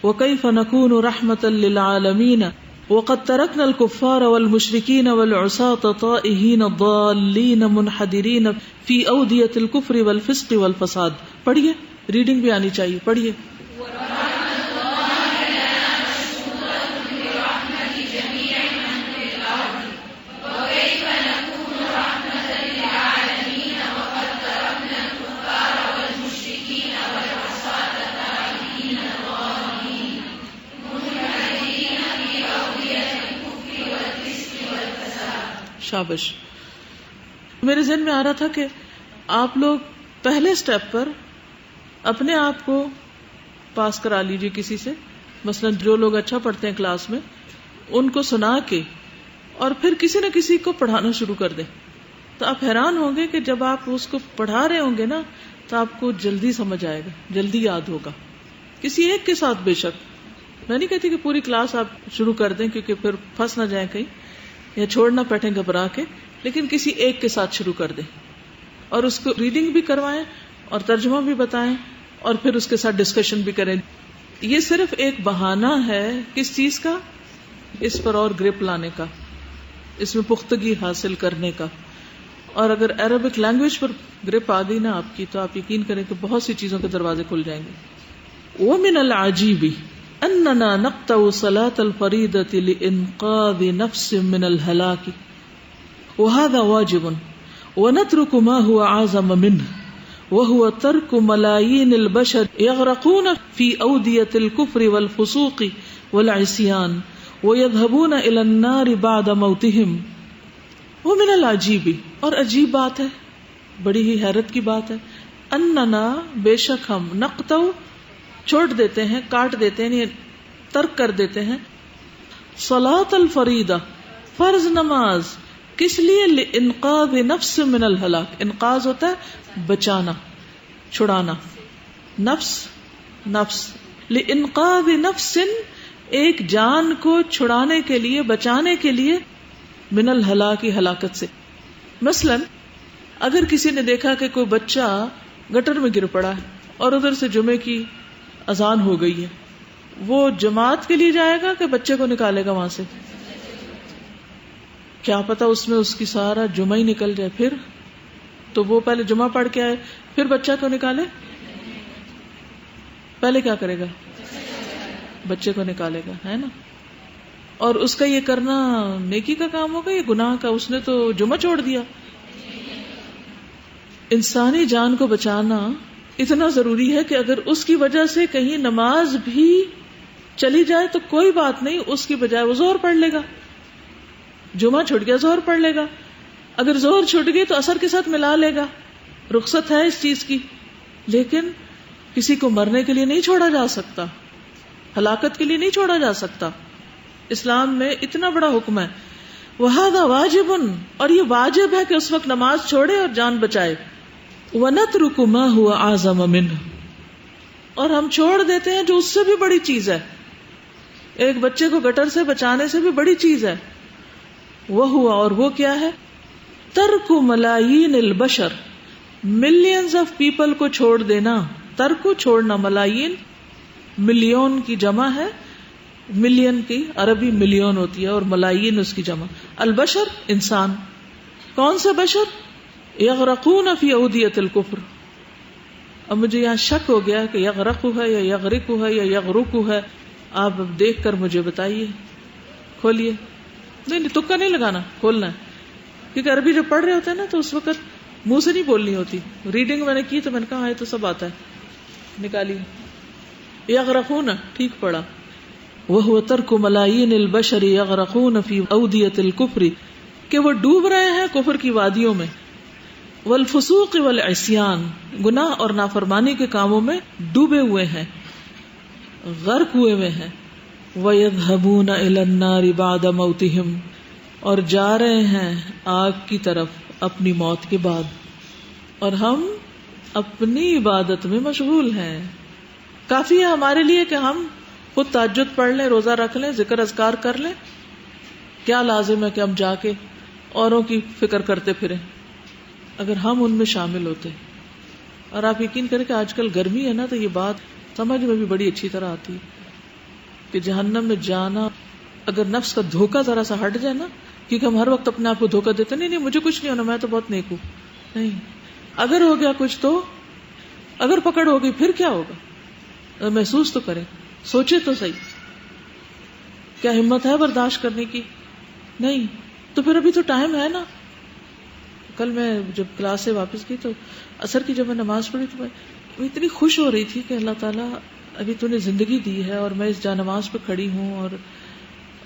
وَكَيْفَ نَكُونُ رَحْمَةً لِّلْعَالَمِينَ وَقَدْ تَرَكْنَا الْكُفَّارَ وَالْمُشْرِكِينَ وَالْعُصَاةَ طَائِهِينَ ضَالِّينَ مُنْحَدِرِينَ فِي أَوْدِيَةِ الْكُفْرِ وَالْفِسْقِ وَالْفَسَادِ. پڑھیے، ریڈنگ بھی آنی چاہیے. پڑھیے. شابش. میرے ذہن میں آ رہا تھا کہ آپ لوگ پہلے سٹیپ پر اپنے آپ کو پاس کرا لیجئے کسی سے. مثلا جو لوگ اچھا پڑھتے ہیں کلاس میں، ان کو سنا کے اور پھر کسی نہ کسی کو پڑھانا شروع کر دیں. تو آپ حیران ہوں گے کہ جب آپ اس کو پڑھا رہے ہوں گے نا تو آپ کو جلدی سمجھ آئے گا، جلدی یاد ہوگا. کسی ایک کے ساتھ، بے شک میں نہیں کہتی کہ پوری کلاس آپ شروع کر دیں کیونکہ پھر پھنس نہ جائیں کہیں یا چھوڑ نہ بیٹھیں گھبرا کے، لیکن کسی ایک کے ساتھ شروع کر دیں اور اس کو ریڈنگ بھی کروائیں اور ترجمہ بھی بتائیں اور پھر اس کے ساتھ ڈسکشن بھی کریں. یہ صرف ایک بہانہ ہے کس چیز کا؟ اس پر اور گرپ لانے کا، اس میں پختگی حاصل کرنے کا. اور اگر عربک لینگویج پر گرپ آ گئی نا آپ کی، تو آپ یقین کریں کہ بہت سی چیزوں کے دروازے کھل جائیں گے. وَمِنَ الْعَجِيبِ أَنَّنَا نَقْطَعُ صَلَاةَ الْفَرِيضَةِ لِإِنْقَاذِ نَفْسٍ مِّنَ الْهَلَاكِ وَهَذَا وَاجِبٌ وَنَتْرُكُ مَا هُوَ أَعْظَمَ مِنْهُ وَهُوَ تَرْكُ مَلَايِينِ الْبَشَرِ يَغْرَقُونَ فِي أَوْدِيَةِ الْكُفْرِ وَالْفُسُوقِ وَالْعِصْيَانِ وَيَذْهَبُونَ إِلَى النَّارِ بَعْدَ مَوْتِهِمْ. وَمِنَ الْعَجِيبِ، اور عجیب بات ہے، بڑی ہی حیرت کی بات ہے. اننا، بے شک ہم، نقطع چھوڑ دیتے ہیں، کاٹ دیتے ہیں، ترک کر دیتے ہیں، صلاۃ الفریضہ، فرض نماز. کس لیے؟ لانقاذ نفس من الہلاک. انقاذ ہوتا ہے بچانا، چھڑانا. نفس لانقاذ نفس، ایک جان کو چھڑانے کے لیے، بچانے کے لیے، من الہلاک، ہلاکت سے. مثلا اگر کسی نے دیکھا کہ کوئی بچہ گٹر میں گر پڑا ہے اور ادھر سے جمعے کی اذان ہو گئی ہے، وہ جماعت کے لیے جائے گا کہ بچے کو نکالے گا وہاں سے؟ کیا پتا اس میں اس کی سارا جمعہ ہی نکل جائے. پھر تو وہ پہلے جمعہ پڑھ کے آئے، پھر بچہ کو نکالے؟ پہلے کیا کرے گا؟ بچے کو نکالے گا، ہے نا. اور اس کا یہ کرنا نیکی کا کام ہوگا یا گناہ کا؟ اس نے تو جمعہ چھوڑ دیا. انسانی جان کو بچانا اتنا ضروری ہے کہ اگر اس کی وجہ سے کہیں نماز بھی چلی جائے تو کوئی بات نہیں، اس کی بجائے وہ ظہر پڑھ لے گا. جمعہ چھوٹ گیا، ظہر پڑھ لے گا. اگر ظہر چھوٹ گئی تو عصر کے ساتھ ملا لے گا. رخصت ہے اس چیز کی. لیکن کسی کو مرنے کے لیے نہیں چھوڑا جا سکتا، ہلاکت کے لیے نہیں چھوڑا جا سکتا. اسلام میں اتنا بڑا حکم ہے. وَهَذَا وَاجِبٌ، اور یہ واجب ہے کہ اس وقت نماز چھوڑے اور جان بچائے. وَنَتْرُكُ مَا هُوَ أَعْظَمَ مِنْهُ، اور ہم چھوڑ دیتے ہیں جو اس سے بھی بڑی چیز ہے. ایک بچے کو گٹر سے بچانے سے بھی بڑی چیز ہے. وَهُوَ، اور وہ کیا ہے؟ تَرْكُ مَلَائِينِ الْبَشَرِ، ملینز آف پیپل کو چھوڑ دینا. ترک چھوڑنا، ملائین ملین کی جمع ہے، ملین کی عربی ملین ہوتی ہے اور ملائین اس کی جمع. البشر انسان. کون سے بشر؟ یغرقون فی اودیۃ الکفر. اب مجھے یہاں شک ہو گیا کہ یغرق ہے یا یغرق ہے یا یغرق ہے. آپ دیکھ کر مجھے بتائیے. کھولیے. نہیں تکا نہیں لگانا، کھولنا ہے. کیونکہ عربی جب پڑھ رہے ہوتے ہیں نا تو اس وقت منہ سے نہیں بولنی ہوتی. ریڈنگ میں نے کی تو میں نے کہا تو سب آتا ہے. نکالی. یغرقون ٹھیک پڑا. وَهُوَ تَرْكُ مَلَائِينِ الْبَشَرِ يَغْرَقُونَ فِي أَوْدِيَةِ الْكُفْرِ، کہ وہ ڈوب رہے ہیں کفر کی وادیوں میں. وَالْفُسُوقِ وَالْعِصْيَانِ، گناہ اور نافرمانی کے کاموں میں ڈوبے ہوئے ہیں، غرق ہوئے ہوئے ہیں. وَيَذْهَبُونَ إِلَى النَّارِ بَعْدَ مَوْتِهِمْ، اور جا رہے ہیں آگ کی طرف اپنی موت کے بعد. اور ہم اپنی عبادت میں مشغول ہیں. کافی ہے ہمارے لیے کہ ہم خود تہجد پڑھ لیں، روزہ رکھ لیں، ذکر اذکار کر لیں. کیا لازم ہے کہ ہم جا کے اوروں کی فکر کرتے پھریں؟ اگر ہم ان میں شامل ہوتے. اور آپ یقین کریں کہ آج کل گرمی ہے نا تو یہ بات سمجھ میں بھی بڑی اچھی طرح آتی ہے کہ جہنم میں جانا، اگر نفس کا دھوکہ ذرا سا ہٹ جائے نا، کیونکہ ہم ہر وقت اپنے آپ کو دھوکہ دیتے نہیں مجھے کچھ نہیں ہونا، میں تو بہت نیک ہوں. نہیں، اگر ہو گیا کچھ تو اگر پکڑ ہو گئی پھر کیا ہوگا؟ محسوس تو کریں، سوچے تو صحیح. کیا ہمت ہے برداشت کرنے کی؟ نہیں. تو پھر ابھی تو ٹائم ہے نا. کل میں جب کلاس سے واپس گئی تو عصر کی جب میں نماز پڑھی تو میں اتنی خوش ہو رہی تھی کہ اللہ تعالیٰ ابھی تو نے زندگی دی ہے اور میں اس جا نماز پہ کھڑی ہوں اور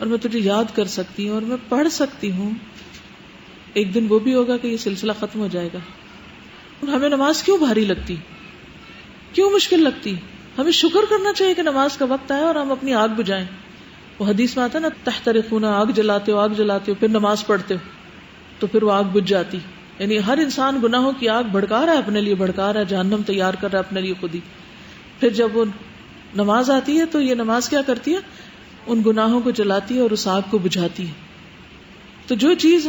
میں تجھے یاد کر سکتی ہوں اور میں پڑھ سکتی ہوں. ایک دن وہ بھی ہوگا کہ یہ سلسلہ ختم ہو جائے گا. ہمیں نماز کیوں بھاری لگتی، کیوں مشکل لگتی؟ ہمیں شکر کرنا چاہیے کہ نماز کا وقت آیا اور ہم اپنی آگ بجھائیں. وہ حدیث میں آتا ہے نا، تحترقون، آگ جلاتے ہو پھر نماز پڑھتے ہو تو پھر وہ آگ بجھ جاتی. یعنی ہر انسان گناہوں کی آگ بھڑکا رہا ہے، اپنے لیے بھڑکا رہا ہے، جہنم تیار کر رہا ہے اپنے لیے خود ہی. پھر جب وہ نماز آتی ہے تو یہ نماز کیا کرتی ہے؟ ان گناہوں کو جلاتی ہے اور اس آگ کو بجھاتی ہے. تو جو چیز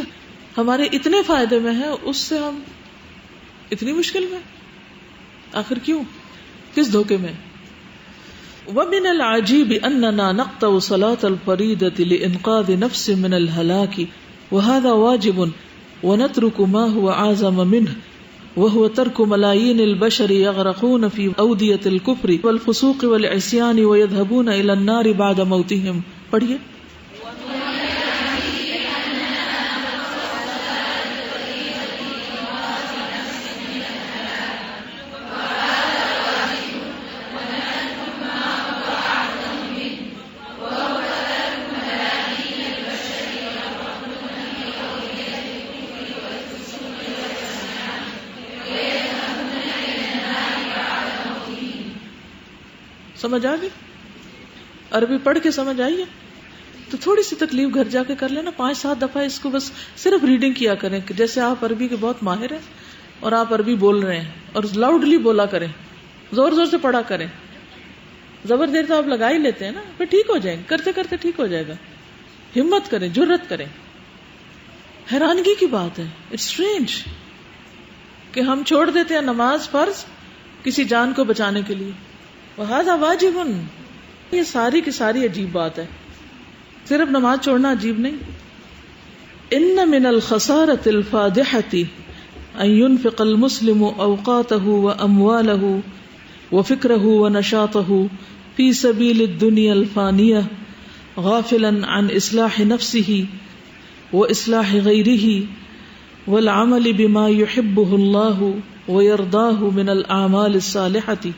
ہمارے اتنے فائدے میں ہے اس سے ہم اتنی مشکل میں، آخر کیوں؟ کس دھوکے میں؟ وَمِنَ الْعَجِيبِ أَنَّنَا نَقْطَعُ صَلَاةَ الْفَرِيضَةِ لِإِنْقَاذِ نَفْسٍ مِنَ الْهَلَاكِ وَهَذَا وَاجِبٌ وَنَتْرُكُ مَا هُوَ أَعْظَمَ مِنْهُ وَهُوَ تَرْكُ مَلَائِينِ الْبَشَرِ يَغْرَقُونَ فِي أَوْدِيَةِ الْكُفْرِ وَالْفُسُوقِ وَالْعِصْيَانِ وَيَذْهَبُونَ إِلَى النَّارِ بَعْدَ مَوْتِهِمْ. پڑھیے. سمجھ آ گئی؟ عربی پڑھ کے سمجھ آئی ہے تو تھوڑی سی تکلیف گھر جا کے کر لینا. 5-7 دفعہ اس کو بس صرف ریڈنگ کیا کریں. جیسے آپ عربی کے بہت ماہر ہیں اور آپ عربی بول رہے ہیں اور لاؤڈلی بولا کریں، زور زور سے پڑھا کریں. زبر دیر تو آپ لگا ہی لیتے ہیں نا، پھر ٹھیک ہو جائیں گے، کرتے کرتے ٹھیک ہو جائے گا. ہمت کریں، جرت کریں. حیرانگی کی بات ہے، اٹس اسٹرینج کہ ہم چھوڑ دیتے ہیں نماز فرض کسی جان کو بچانے کے لیے. وَهَذَا وَاجِبٌ، یہ ساری کی ساری عجیب بات ہے. صرف نماز چھوڑنا عجیب نہیں. إِنَّ مِنَ الْخَسَارَةِ الْفَادِحَةِ أَن يُنْفِقَ الْمُسْلِمُ أَوْقَاتَهُ وَأَمْوَالَهُ وَفِكْرَهُ وَنَشَاطَهُ فِي سَبِيلِ الدُّنْيَا الْفَانِيَةِ غافلا عن اصلاح نفسه واصلاح غیره والعمل بما يحبه الله ويرضاه من الاعمال الصالحة.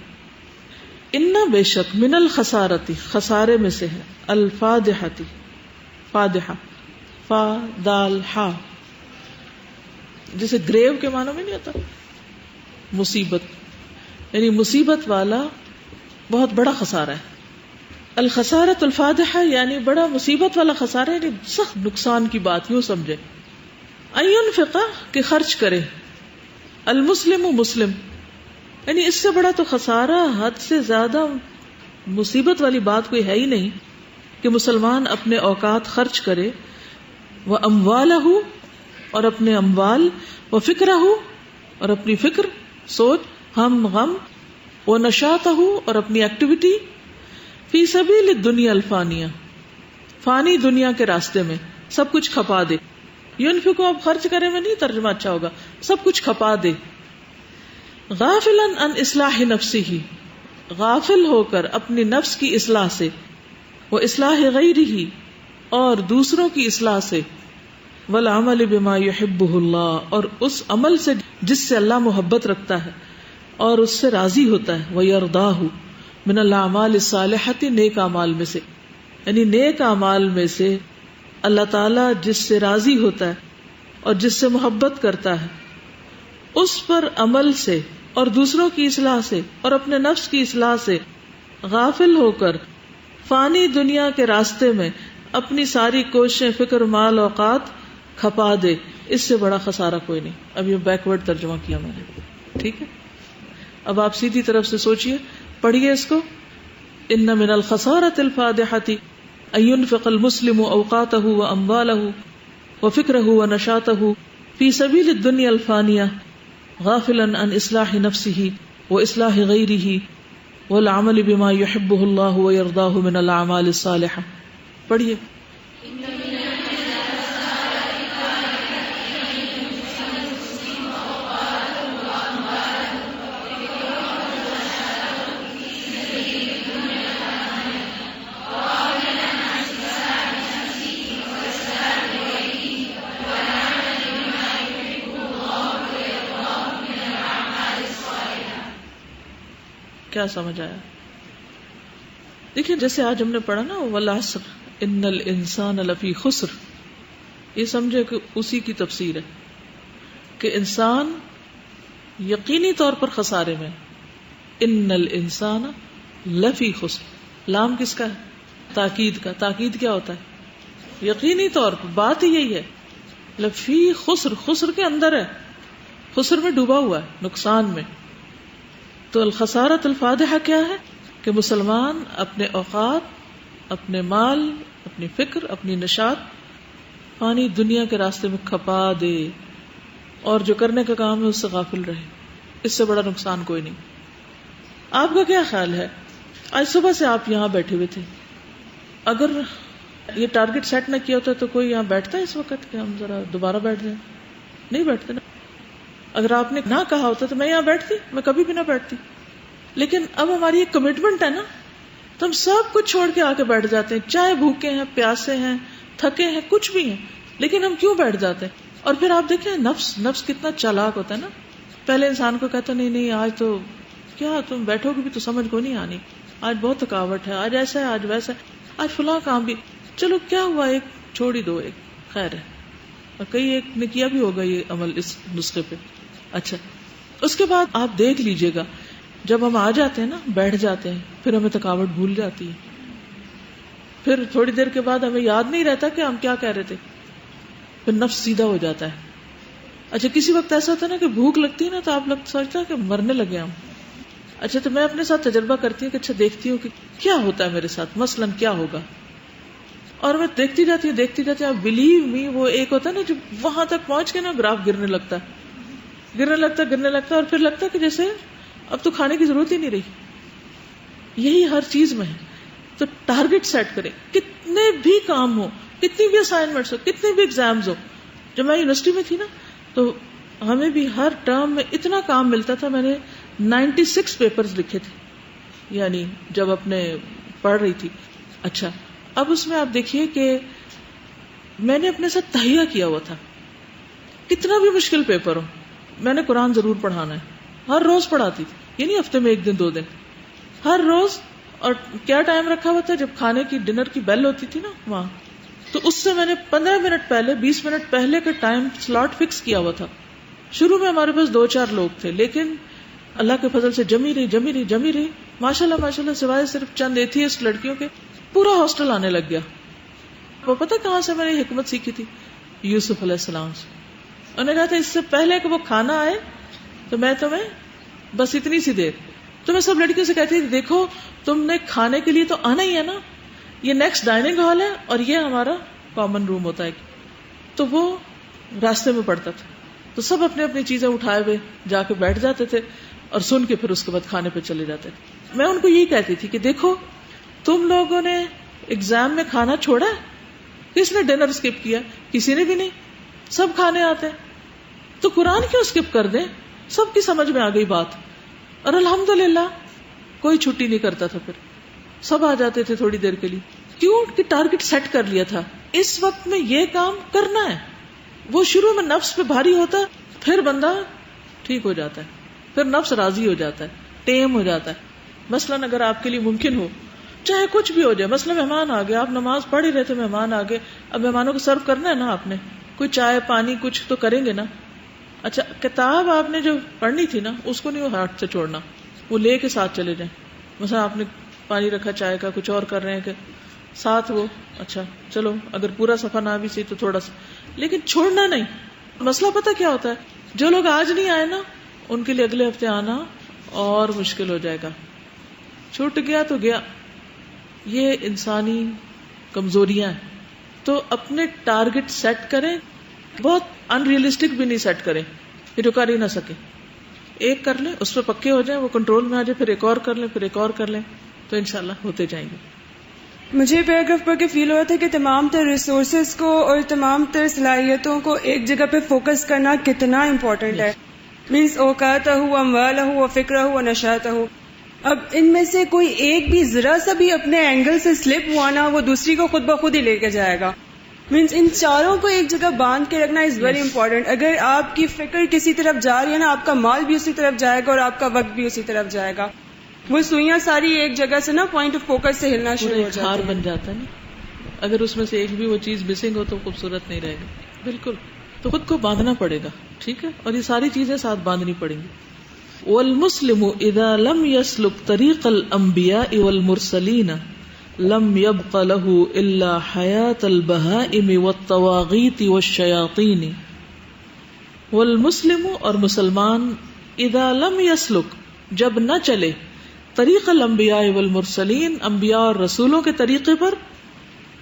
ان بے شک من الخسارتی خسارے میں سے ہے، الفادحتی فادحہ فا دال ہا، جیسے گریو کے معنی میں نہیں ہوتا مصیبت، یعنی مصیبت والا بہت بڑا خسارہ ہے. الخسارۃ الفادحہ یعنی بڑا مصیبت والا خسارہ، یعنی سخت نقصان کی بات، یوں سمجھے. اینفق کہ خرچ کرے، المسلم مسلم، یعنی اس سے بڑا تو خسارہ، حد سے زیادہ مصیبت والی بات کوئی ہے ہی نہیں کہ مسلمان اپنے اوقات خرچ کرے، وہ اموالہ اور اپنے اموال، وہ فکرہ اور اپنی فکر سوچ ہم غم، وہ نشاطہ اور اپنی ایکٹیویٹی، فی سبیل الدنیا الفانیہ فانی دنیا کے راستے میں سب کچھ کھپا دے. ینفقو اب خرچ کرے میں نہیں ترجمہ اچھا ہوگا، سب کچھ کھپا دے. غافلا عن اصلاح نفسہ، غافل ہو کر اپنی نفس کی اصلاح سے، وہ اصلاح غیرہ اور دوسروں کی اصلاح سے، والعمل بما یحبہ اللہ اور اس عمل سے جس سے اللہ محبت رکھتا ہے اور اس سے راضی ہوتا ہے، ویرضاہ من الاعمال الصالحۃ نیک اعمال میں سے، یعنی نیک اعمال میں سے اللہ تعالیٰ جس سے راضی ہوتا ہے اور جس سے محبت کرتا ہے اس پر عمل سے اور دوسروں کی اصلاح سے اور اپنے نفس کی اصلاح سے غافل ہو کر فانی دنیا کے راستے میں اپنی ساری کوششیں، فکر، مال، اوقات کھپا دے. اس سے بڑا خسارہ کوئی نہیں. اب یہ بیکورڈ ترجمہ کیا میں نے، ٹھیک ہے. اب آپ سیدھی طرف سے سوچئے، پڑھیے اس کو. ان من الخسارۃ الفادحۃ ان ينفق المسلم اوقاتہ واموالہ وفکرہ ونشاطہ فی سبیل الدنیا الفانیہ غافلا عن اصلاح نفسہ واصلاح غیرہ والعمل بما یحبہ اللہ ویرضاہ من الاعمال الصالحہ. پڑھیے. کیا سمجھ آیا؟ دیکھیں جیسے آج ہم نے پڑھا نا والعصر ان الانسان لفی خسر، یہ سمجھے کہ اسی کی تفسیر ہے کہ انسان یقینی طور پر خسارے میں. ان الانسان لفی خسر، لام کس کا ہے؟ تاکید کا. تاکید کیا ہوتا ہے؟ یقینی طور پر، بات ہی یہی ہے. لفی خسر، خسر کے اندر ہے، خسر میں ڈوبا ہوا ہے، نقصان میں. تو الخسارۃ الفادحہ کیا ہے؟ کہ مسلمان اپنے اوقات، اپنے مال، اپنی فکر، اپنی نشاط فانی دنیا کے راستے میں کھپا دے اور جو کرنے کا کام ہے اس سے غافل رہے. اس سے بڑا نقصان کوئی نہیں. آپ کا کیا خیال ہے؟ آج صبح سے آپ یہاں بیٹھے ہوئے تھے، اگر یہ ٹارگٹ سیٹ نہ کیا ہوتا تو کوئی یہاں بیٹھتا ہے اس وقت کہ ہم ذرا دوبارہ بیٹھ جائیں؟ نہیں بیٹھتے نا. اگر آپ نے نہ کہا ہوتا تو میں یہاں بیٹھتی؟ میں کبھی بھی نہ بیٹھتی. لیکن اب ہماری ایک کمٹمنٹ ہے نا، تو ہم سب کچھ چھوڑ کے آ کے بیٹھ جاتے ہیں، چاہے بھوکے ہیں، پیاسے ہیں، تھکے ہیں، کچھ بھی ہیں، لیکن ہم کیوں بیٹھ جاتے ہیں؟ اور پھر آپ دیکھیں نفس کتنا چالاک ہوتا ہے نا. پہلے انسان کو کہتا نہیں آج تو کیا تم بیٹھو گے بھی تو سمجھ کو نہیں آنی، آج بہت تھکاوٹ ہے، آج ایسا ہے، آج ویسا ہے، آج فلاں کام بھی، چلو کیا ہوا ایک چھوڑ ہی دو، ایک خیر ہے. اور کئی ایک نے کیا بھی ہوگا یہ عمل اس نسخے پہ. اچھا، اس کے بعد آپ دیکھ لیجئے گا جب ہم آ جاتے ہیں نا، بیٹھ جاتے ہیں، پھر ہمیں تھکاوٹ بھول جاتی ہے. پھر تھوڑی دیر کے بعد ہمیں یاد نہیں رہتا کہ ہم کیا کہہ رہے تھے، پھر نفس سیدھا ہو جاتا ہے. اچھا، کسی وقت ایسا ہوتا ہے نا کہ بھوک لگتی ہے نا، تو آپ سوچتا ہے کہ مرنے لگے ہم. اچھا، تو میں اپنے ساتھ تجربہ کرتی ہوں کہ اچھا دیکھتی ہوں کہ کیا ہوتا ہے میرے ساتھ، مثلاً کیا ہوگا، اور میں دیکھتی جاتی ہوں. آپ بلیو می، وہ ایک ہوتا ہے نا جو وہاں تک پہنچ کے نا گراف گرنے لگتا ہے، اور پھر لگتا ہے کہ جیسے اب تو کھانے کی ضرورت ہی نہیں رہی. یہی ہر چیز میں ہے. تو ٹارگٹ سیٹ کریں، کتنے بھی کام ہو، کتنی بھی اسائنمنٹس ہو، کتنے بھی ایگزامز ہو. جب میں یونیورسٹی میں تھی نا تو ہمیں بھی ہر ٹرم میں اتنا کام ملتا تھا. میں نے 96 پیپرز لکھے تھے، یعنی جب اپنے پڑھ رہی تھی. اچھا، اب اس میں آپ دیکھیے کہ میں نے اپنے ساتھ تہیہ کیا ہوا تھا، کتنا بھی مشکل پیپر ہو میں نے قرآن ضرور پڑھانا ہے، ہر روز پڑھاتی تھی، یعنی ہفتے میں 1 دن 2 دن ہر روز. اور کیا ٹائم رکھا ہوا تھا، جب کھانے کی ڈنر کی بیل ہوتی تھی نا وہاں، تو اس سے میں نے 15 منٹ پہلے 20 منٹ پہلے کا ٹائم سلاٹ فکس کیا ہوا تھا. شروع میں ہمارے پاس 2-4 لوگ تھے، لیکن اللہ کے فضل سے جمی رہی ماشاءاللہ سوائے صرف چند ایتھیسٹ لڑکیوں کے پورا ہاسٹل آنے لگ گیا. وہ پتہ کہاں سے میں نے حکمت سیکھی تھی؟ یوسف علیہ السلام سے. انہوں نے کہا تھا اس سے پہلے کہ وہ کھانا آئے تو میں تمہیں بس اتنی سی دیر، تو میں سب لڑکیوں سے کہتی تھی دیکھو تم نے کھانے کے لیے تو آنا ہی ہے نا، یہ نیکسٹ ڈائننگ ہال ہے اور یہ ہمارا کامن روم ہوتا ہے. تو وہ راستے میں پڑتا تھا تو سب اپنی اپنی چیزیں اٹھائے ہوئے جا کے بیٹھ جاتے تھے اور سن کے پھر اس کے بعد کھانے پہ چلے جاتے تھے. میں ان کو یہی کہتی تھی کہ دیکھو تم لوگوں نے ایگزام میں کھانا چھوڑا ہے، کس نے ڈنر اسکپ کیا؟ کسی نے بھی نہیں، سب کھانے آتے ہیں. تو قرآن کیوں اسکپ کر دیں؟ سب کی سمجھ میں آ گئی بات. اور الحمدللہ کوئی چھٹی نہیں کرتا تھا، پھر سب آ جاتے تھے تھوڑی دیر کے لیے. کیوں کہ ٹارگٹ سیٹ کر لیا تھا، اس وقت میں یہ کام کرنا ہے. وہ شروع میں نفس پہ بھاری ہوتا ہے، پھر بندہ ٹھیک ہو جاتا ہے، پھر نفس راضی ہو جاتا ہے، ٹیم ہو جاتا ہے. مثلاً اگر آپ کے لیے ممکن ہو، چاہے کچھ بھی ہو جائے، مثلا مہمان آ گئے، آپ نماز پڑھ ہی رہے تھے، مہمان آ گئے، اب مہمانوں کو سرو کرنا ہے نا، آپ نے کوئی چائے پانی کچھ تو کریں گے نا. اچھا کتاب آپ نے جو پڑھنی تھی نا اس کو نہیں وہ ہاتھ سے چھوڑنا، وہ لے کے ساتھ چلے جائیں. مثلا آپ نے پانی رکھا چائے کا، کچھ اور کر رہے ہیں کہ ساتھ وہ اچھا چلو اگر پورا صفحہ نہ بھی سی تو تھوڑا سا، لیکن چھوڑنا نہیں. مسئلہ پتہ کیا ہوتا ہے، جو لوگ آج نہیں آئے نا ان کے لیے اگلے ہفتے آنا اور مشکل ہو جائے گا. چھوٹ گیا تو گیا، یہ انسانی کمزوریاں ہیں. تو اپنے ٹارگٹ سیٹ کریں، بہت ان ریئلسٹک بھی نہیں سیٹ کریں کہ جو کر ہی نہ سکے. ایک کر لیں، اس پہ پکے ہو جائیں، وہ کنٹرول میں آ جائے، پھر ایک اور کر لیں، پھر ایک اور کر لیں، تو انشاءاللہ ہوتے جائیں گے. مجھے پیراگراف پڑھ کے فیل ہو رہا تھا کہ تمام تر ریسورسز کو اور تمام تر صلاحیتوں کو ایک جگہ پہ فوکس کرنا کتنا امپورٹنٹ ہے. مینس اوقاتہ اموالہ و فکرہ و نشاتہ. اب ان میں سے کوئی ایک بھی ذرا سا بھی اپنے اینگل سے سلپ ہوا نا، وہ دوسری کو خود بخود ہی لے کے جائے گا. مینس ان چاروں کو ایک جگہ باندھ کے رکھنا از ویری امپورٹنٹ. اگر آپ کی فکر کسی طرف جا رہی ہے نا، آپ کا مال بھی اسی طرف جائے گا اور آپ کا وقت بھی اسی طرف جائے گا. وہ سوئیاں ساری ایک جگہ سے نا پوائنٹ آف فوکس سے ہلنا شروع ہو جاتی ہیں. بن جاتا ہے نا، اگر اس میں سے ایک بھی وہ چیز مسنگ ہو تو خوبصورت نہیں رہے گا. بالکل، تو خود کو باندھنا پڑے گا، ٹھیک ہے، اور یہ ساری چیزیں ساتھ باندھنی پڑیں گی. والمسلم اذا لم يسلك طريق الانبياء والمرسلين لم يبق له الا حياة البهائم والطواغيت والشياطين. والمسلم اور مسلمان اذا لم يسلك جب نہ چلے طریق الانبیاء والمرسلین انبیاء اور رسولوں کے طریقے پر،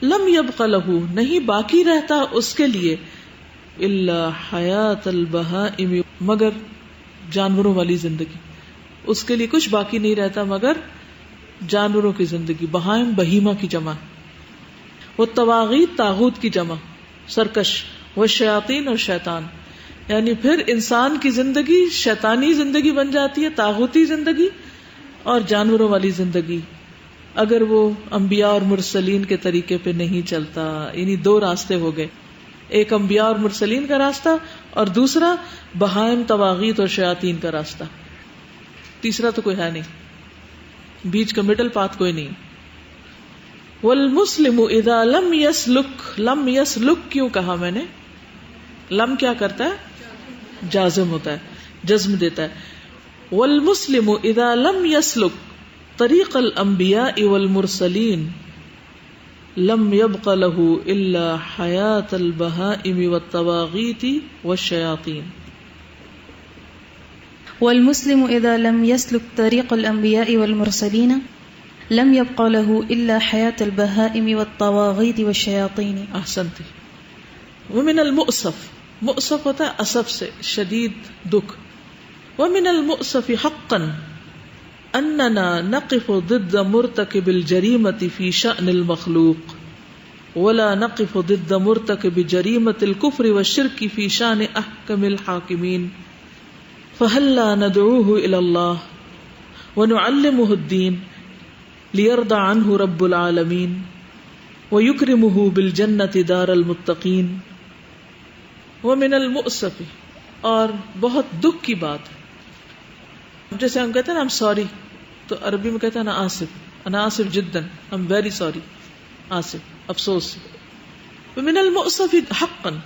لم يبق له نہیں باقی رہتا اس کے لیے الا حیات البہائم مگر جانوروں والی زندگی. اس کے لیے کچھ باقی نہیں رہتا مگر جانوروں کی زندگی. بہائم بہیمہ کی جمع، وہ طواغیت طاغوت کی جمع سرکش، وہ شیاطین اور شیطان. یعنی پھر انسان کی زندگی شیطانی زندگی بن جاتی ہے، طاغوتی زندگی اور جانوروں والی زندگی، اگر وہ انبیاء اور مرسلین کے طریقے پہ نہیں چلتا. یعنی 2 راستے ہو گئے، ایک انبیاء اور مرسلین کا راستہ اور دوسرا بہائم طواغیت اور شیاطین کا راستہ. تیسرا تو کوئی ہے نہیں، بیچ کا مڈل پاتھ کوئی نہیں. والمسلم اذا لم يسلك، لم يسلك کیوں کہا میں نے؟ لم کیا کرتا ہے؟ جازم ہوتا ہے، جزم دیتا ہے. والمسلم اذا لم يسلك طریق الانبیاء والمرسلین لم يبق له الا حیات البہائم والطواغیت والشیاطین. والمسلم اذا لم يسلك طريق الانبياء والمرسلين لم يبق له الا حياة البهائم والطواغيت والشياطين. احسنت. ومن المؤسف، مؤسف ہوتا ہے اسف سے، شدید دکھ. ومن المؤسف حقا اننا نقف ضد مرتكب الجريمة في شأن المخلوق ولا نقف ضد مرتكب جريمة الكفر والشرك في شأن احكم الحاكمين. فهلا ندعوه الى الله ونعلمه الدين ليرضى عنه رب العالمين وَيُكْرِمُهُ بِالْجَنَّةِ دَارَ الْمُتَّقِينَ وَمِنَ الْمُؤْسَفِ، اور بہت دکھ کی بات ہے، جیسے ہم کہتے ہیں نا I'm sorry، تو عربی میں کہتے ہیں نا آصف، انا Asif جداً، I'm very sorry، Asif افسوس۔ وَمِنَ الْمُؤْسَفِ حَقًّا،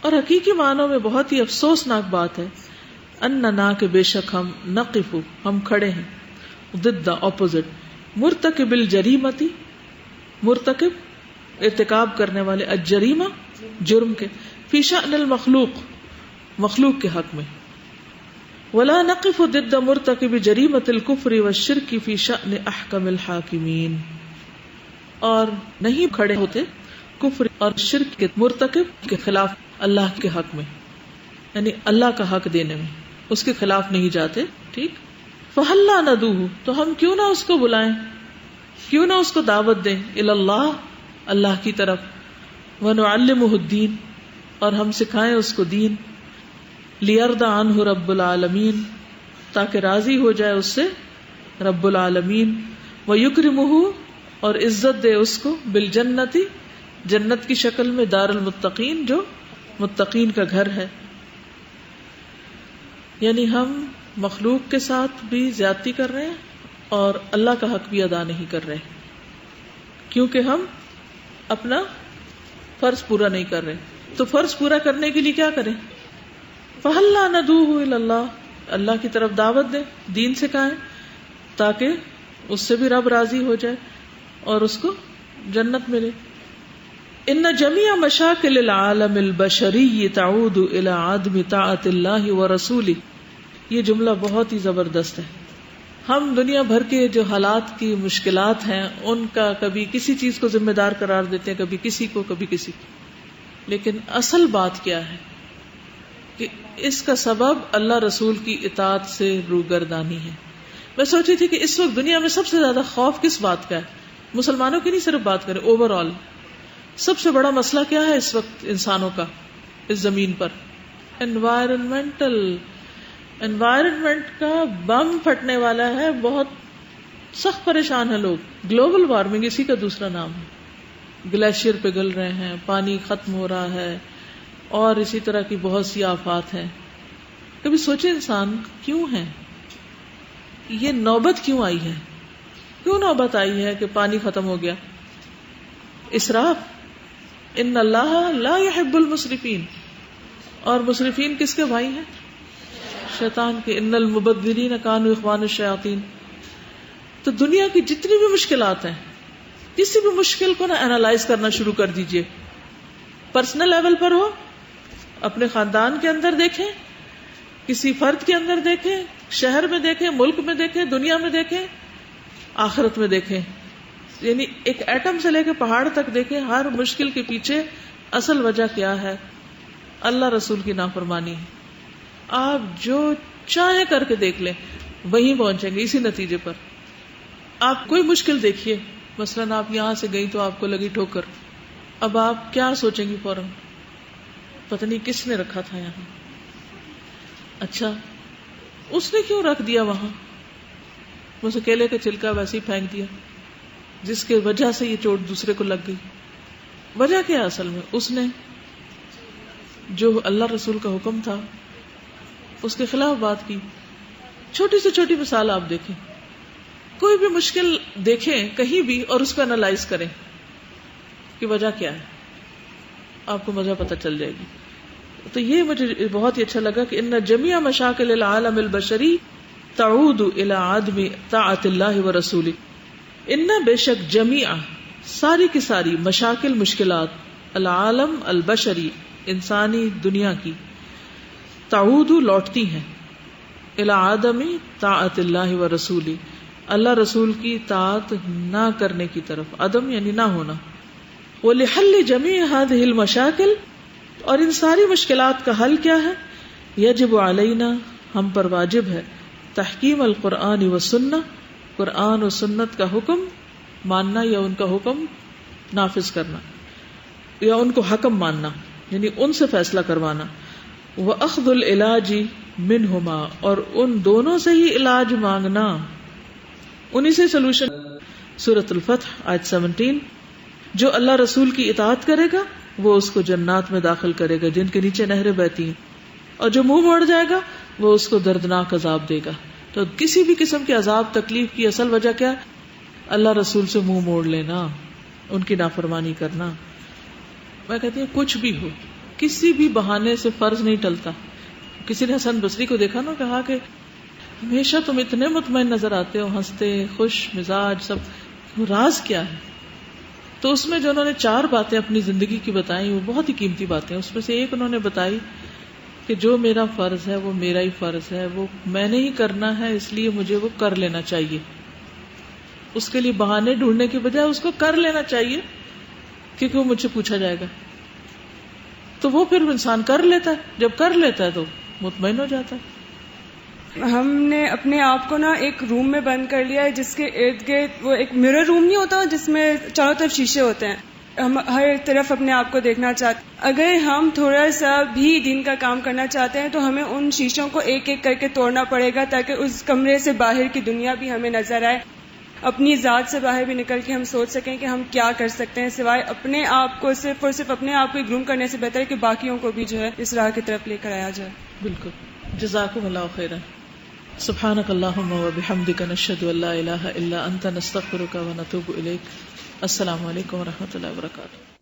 اور حقیقی معنوں میں بہت ہی افسوسناک بات ہے، اننا کہ بے شک ہم نقف، ہم کھڑے ہیں، ضد اپوزٹ، مرتکب الجریمتی، مرتکب ارتکاب کرنے والے، الجریمہ جرم کے، فی شأن المخلوق مخلوق کے حق میں، ولا نقف ضد مرتکب جریمۃ الکفر والشرک فی شأن احکم الحاکمین، اور نہیں کھڑے ہوتے کفر اور شرک کے مرتکب کے خلاف اللہ کے حق میں، یعنی اللہ کا حق دینے میں اس کے خلاف نہیں جاتے، ٹھیک۔ فَهَلْ لَا نَدْعُوهُ، تو ہم کیوں نہ اس کو بلائیں، کیوں نہ اس کو دعوت دیں، الی اللہ، اللہ کی طرف، وَنُعَلِّمُهُ الدِّينَ، اور ہم سکھائیں اس کو دین، لِيَرْضَ عَنْهُ رَبُّ الْعَالَمِينَ، تاکہ راضی ہو جائے اس سے رب العالمین، وَيُكْرِمُهُ، اور عزت دے اس کو، بالجنتی، جنت کی شکل میں، دار المتقین، جو متقین کا گھر ہے۔ یعنی ہم مخلوق کے ساتھ بھی زیادتی کر رہے ہیں اور اللہ کا حق بھی ادا نہیں کر رہے، کیونکہ ہم اپنا فرض پورا نہیں کر رہے۔ تو فرض پورا کرنے کے لیے کیا کریں؟ فَهَلْ لَا نَدْعُوهُ إِلَى اللَّهِ، اللہ کی طرف دعوت دیں، دین سکھائیں، تاکہ اس سے بھی رب راضی ہو جائے اور اس کو جنت ملے۔ ان جميع مشاکل العالم البشری تعود الى عدم طاعت اللہ ورسولہ، یہ جملہ بہت ہی زبردست ہے۔ ہم دنیا بھر کے جو حالات کی مشکلات ہیں ان کا کبھی کسی چیز کو ذمہ دار قرار دیتے ہیں، کبھی کسی کو، کبھی کسی کو، لیکن اصل بات کیا ہے کہ اس کا سبب اللہ رسول کی اطاعت سے روگردانی ہے۔ میں سوچی تھی کہ اس وقت دنیا میں سب سے زیادہ خوف کس بات کا ہے، مسلمانوں کی نہیں صرف بات کریں، اوور آل سب سے بڑا مسئلہ کیا ہے اس وقت انسانوں کا اس زمین پر؟ انوائرمنٹ کا بم پھٹنے والا ہے، بہت سخت پریشان ہیں لوگ۔ گلوبل وارمنگ اسی کا دوسرا نام ہے، گلیشیئر پگھل رہے ہیں، پانی ختم ہو رہا ہے، اور اسی طرح کی بہت سی آفات ہیں۔ کبھی سوچے انسان کیوں ہے یہ نوبت، کیوں آئی ہے، کیوں نوبت آئی ہے کہ پانی ختم ہو گیا؟ اسراف۔ ان اللہ لا يحب المسرفین، اور مسرفین کس کے بھائی ہیں؟ شیطان کے۔ ان المبذرین کانوا اخوان الشیاطین۔ تو دنیا کی جتنی بھی مشکلات ہیں، کسی بھی مشکل کو نہ اینالائز کرنا شروع کر دیجئے، پرسنل لیول پر ہو، اپنے خاندان کے اندر دیکھیں، کسی فرد کے اندر دیکھیں، شہر میں دیکھیں، ملک میں دیکھیں، دنیا میں دیکھیں، آخرت میں دیکھیں، یعنی ایک ایٹم سے لے کے پہاڑ تک دیکھیں، ہر مشکل کے پیچھے اصل وجہ کیا ہے؟ اللہ رسول کی نافرمانی ہے۔ آپ جو چاہیں کر کے دیکھ لیں، وہیں پہنچیں گے اسی نتیجے پر۔ آپ کوئی مشکل دیکھیے، مثلاً آپ یہاں سے گئی تو آپ کو لگی ٹھوکر، اب آپ کیا سوچیں گی فوراً؟ پتہ نہیں کس نے رکھا تھا یہاں، اچھا اس نے کیوں رکھ دیا وہاں، بس کیلے کا چھلکا ویسے ہی پھینک دیا، جس کے وجہ سے یہ چوٹ دوسرے کو لگ گئی۔ وجہ کیا اصل میں؟ اس نے جو اللہ رسول کا حکم تھا اس کے خلاف بات کی۔ چھوٹی سے چھوٹی مثال آپ دیکھیں، کوئی بھی مشکل دیکھیں کہیں بھی اور اس کو انالائز کریں کہ وجہ کیا ہے، آپ کو وجہ پتہ چل جائے گی۔ تو یہ مجھے بہت ہی اچھا لگا کہ ان جمیع مشاکل العالم البشری تعود الى عدم طاعت اللہ ورسولہ۔ ان بے شک جمیع، ساری کی ساری، مشاکل مشکلات، العالم البشری انسانی دنیا کی، تعود لوٹتی ہیں، الی عدم طاعت اللہ ورسولہ، اللہ رسول کی طاعت نہ کرنے کی طرف، عدم یعنی نہ ہونا۔ ولحل جمیع هذه المشاکل، اور ان ساری مشکلات کا حل کیا ہے؟ یجب علینا، ہم پر واجب ہے، تحکیم القرآن والسنہ، قرآن و سنت کا حکم ماننا یا ان کا حکم نافذ کرنا، یا ان کو حکم ماننا، یعنی ان سے فیصلہ کروانا۔ وَأَخْذُ الْعِلَاجِ مِنْهُمَا، اور ان دونوں سے ہی علاج مانگنا، انہی سے سلوشن۔ سورۃ الفتح آیت 17۔ جو اللہ رسول کی اطاعت کرے گا وہ اس کو جنات میں داخل کرے گا جن کے نیچے نہریں بہتی ہیں، اور جو منہ موڑ جائے گا وہ اس کو دردناک عذاب دے گا. تو کسی بھی قسم کے عذاب تکلیف کی اصل وجہ کیا؟ اللہ رسول سے منہ موڑ لینا، ان کی نافرمانی کرنا. میں کہتی ہوں کچھ بھی ہو، کسی بھی بہانے سے فرض نہیں ٹلتا. کسی نے حسن بصری کو دیکھا نا، کہا کہ ہمیشہ تم اتنے مطمئن نظر آتے ہو، ہنستے، خوش مزاج، سب راز کیا ہے؟ تو اس میں جو انہوں نے 4 باتیں اپنی زندگی کی بتائیں وہ بہت ہی قیمتی باتیں. اس میں سے ایک انہوں نے بتائی کہ جو میرا فرض ہے وہ میرا ہی فرض ہے، وہ میں نے ہی کرنا ہے، اس لیے مجھے وہ کر لینا چاہیے. اس کے لیے بہانے ڈھونڈنے کی بجائے اس کو کر لینا چاہیے، کیونکہ وہ مجھ سے پوچھا جائے گا. تو وہ پھر انسان کر لیتا ہے، جب کر لیتا ہے تو مطمئن ہو جاتا ہے. ہم نے اپنے آپ کو نا ایک روم میں بند کر لیا ہے جس کے ارد گرد وہ ایک مرر روم نہیں ہوتا جس میں چاروں طرف شیشے ہوتے ہیں. ہم ہر طرف اپنے آپ کو دیکھنا چاہتے ہیں. اگر ہم تھوڑا سا بھی دین کا کام کرنا چاہتے ہیں تو ہمیں ان شیشوں کو ایک ایک کر کے توڑنا پڑے گا تاکہ اس کمرے سے باہر کی دنیا بھی ہمیں نظر آئے. اپنی ذات سے باہر بھی نکل کے ہم سوچ سکیں کہ ہم کیا کر سکتے ہیں، سوائے اپنے آپ کو صرف اور صرف اپنے آپ کو گروم کرنے سے بہتر ہے کہ باقیوں کو بھی جو ہے اس راہ کی طرف لے کر آیا جائے. بالکل. جزاکم اللہ خیرا. سبحانک اللہم و بحمدک، نشہد ان لا الہ الا انت، نستغفرک و نتوب الیک. السلام علیکم و رحمۃ اللہ وبرکاتہ.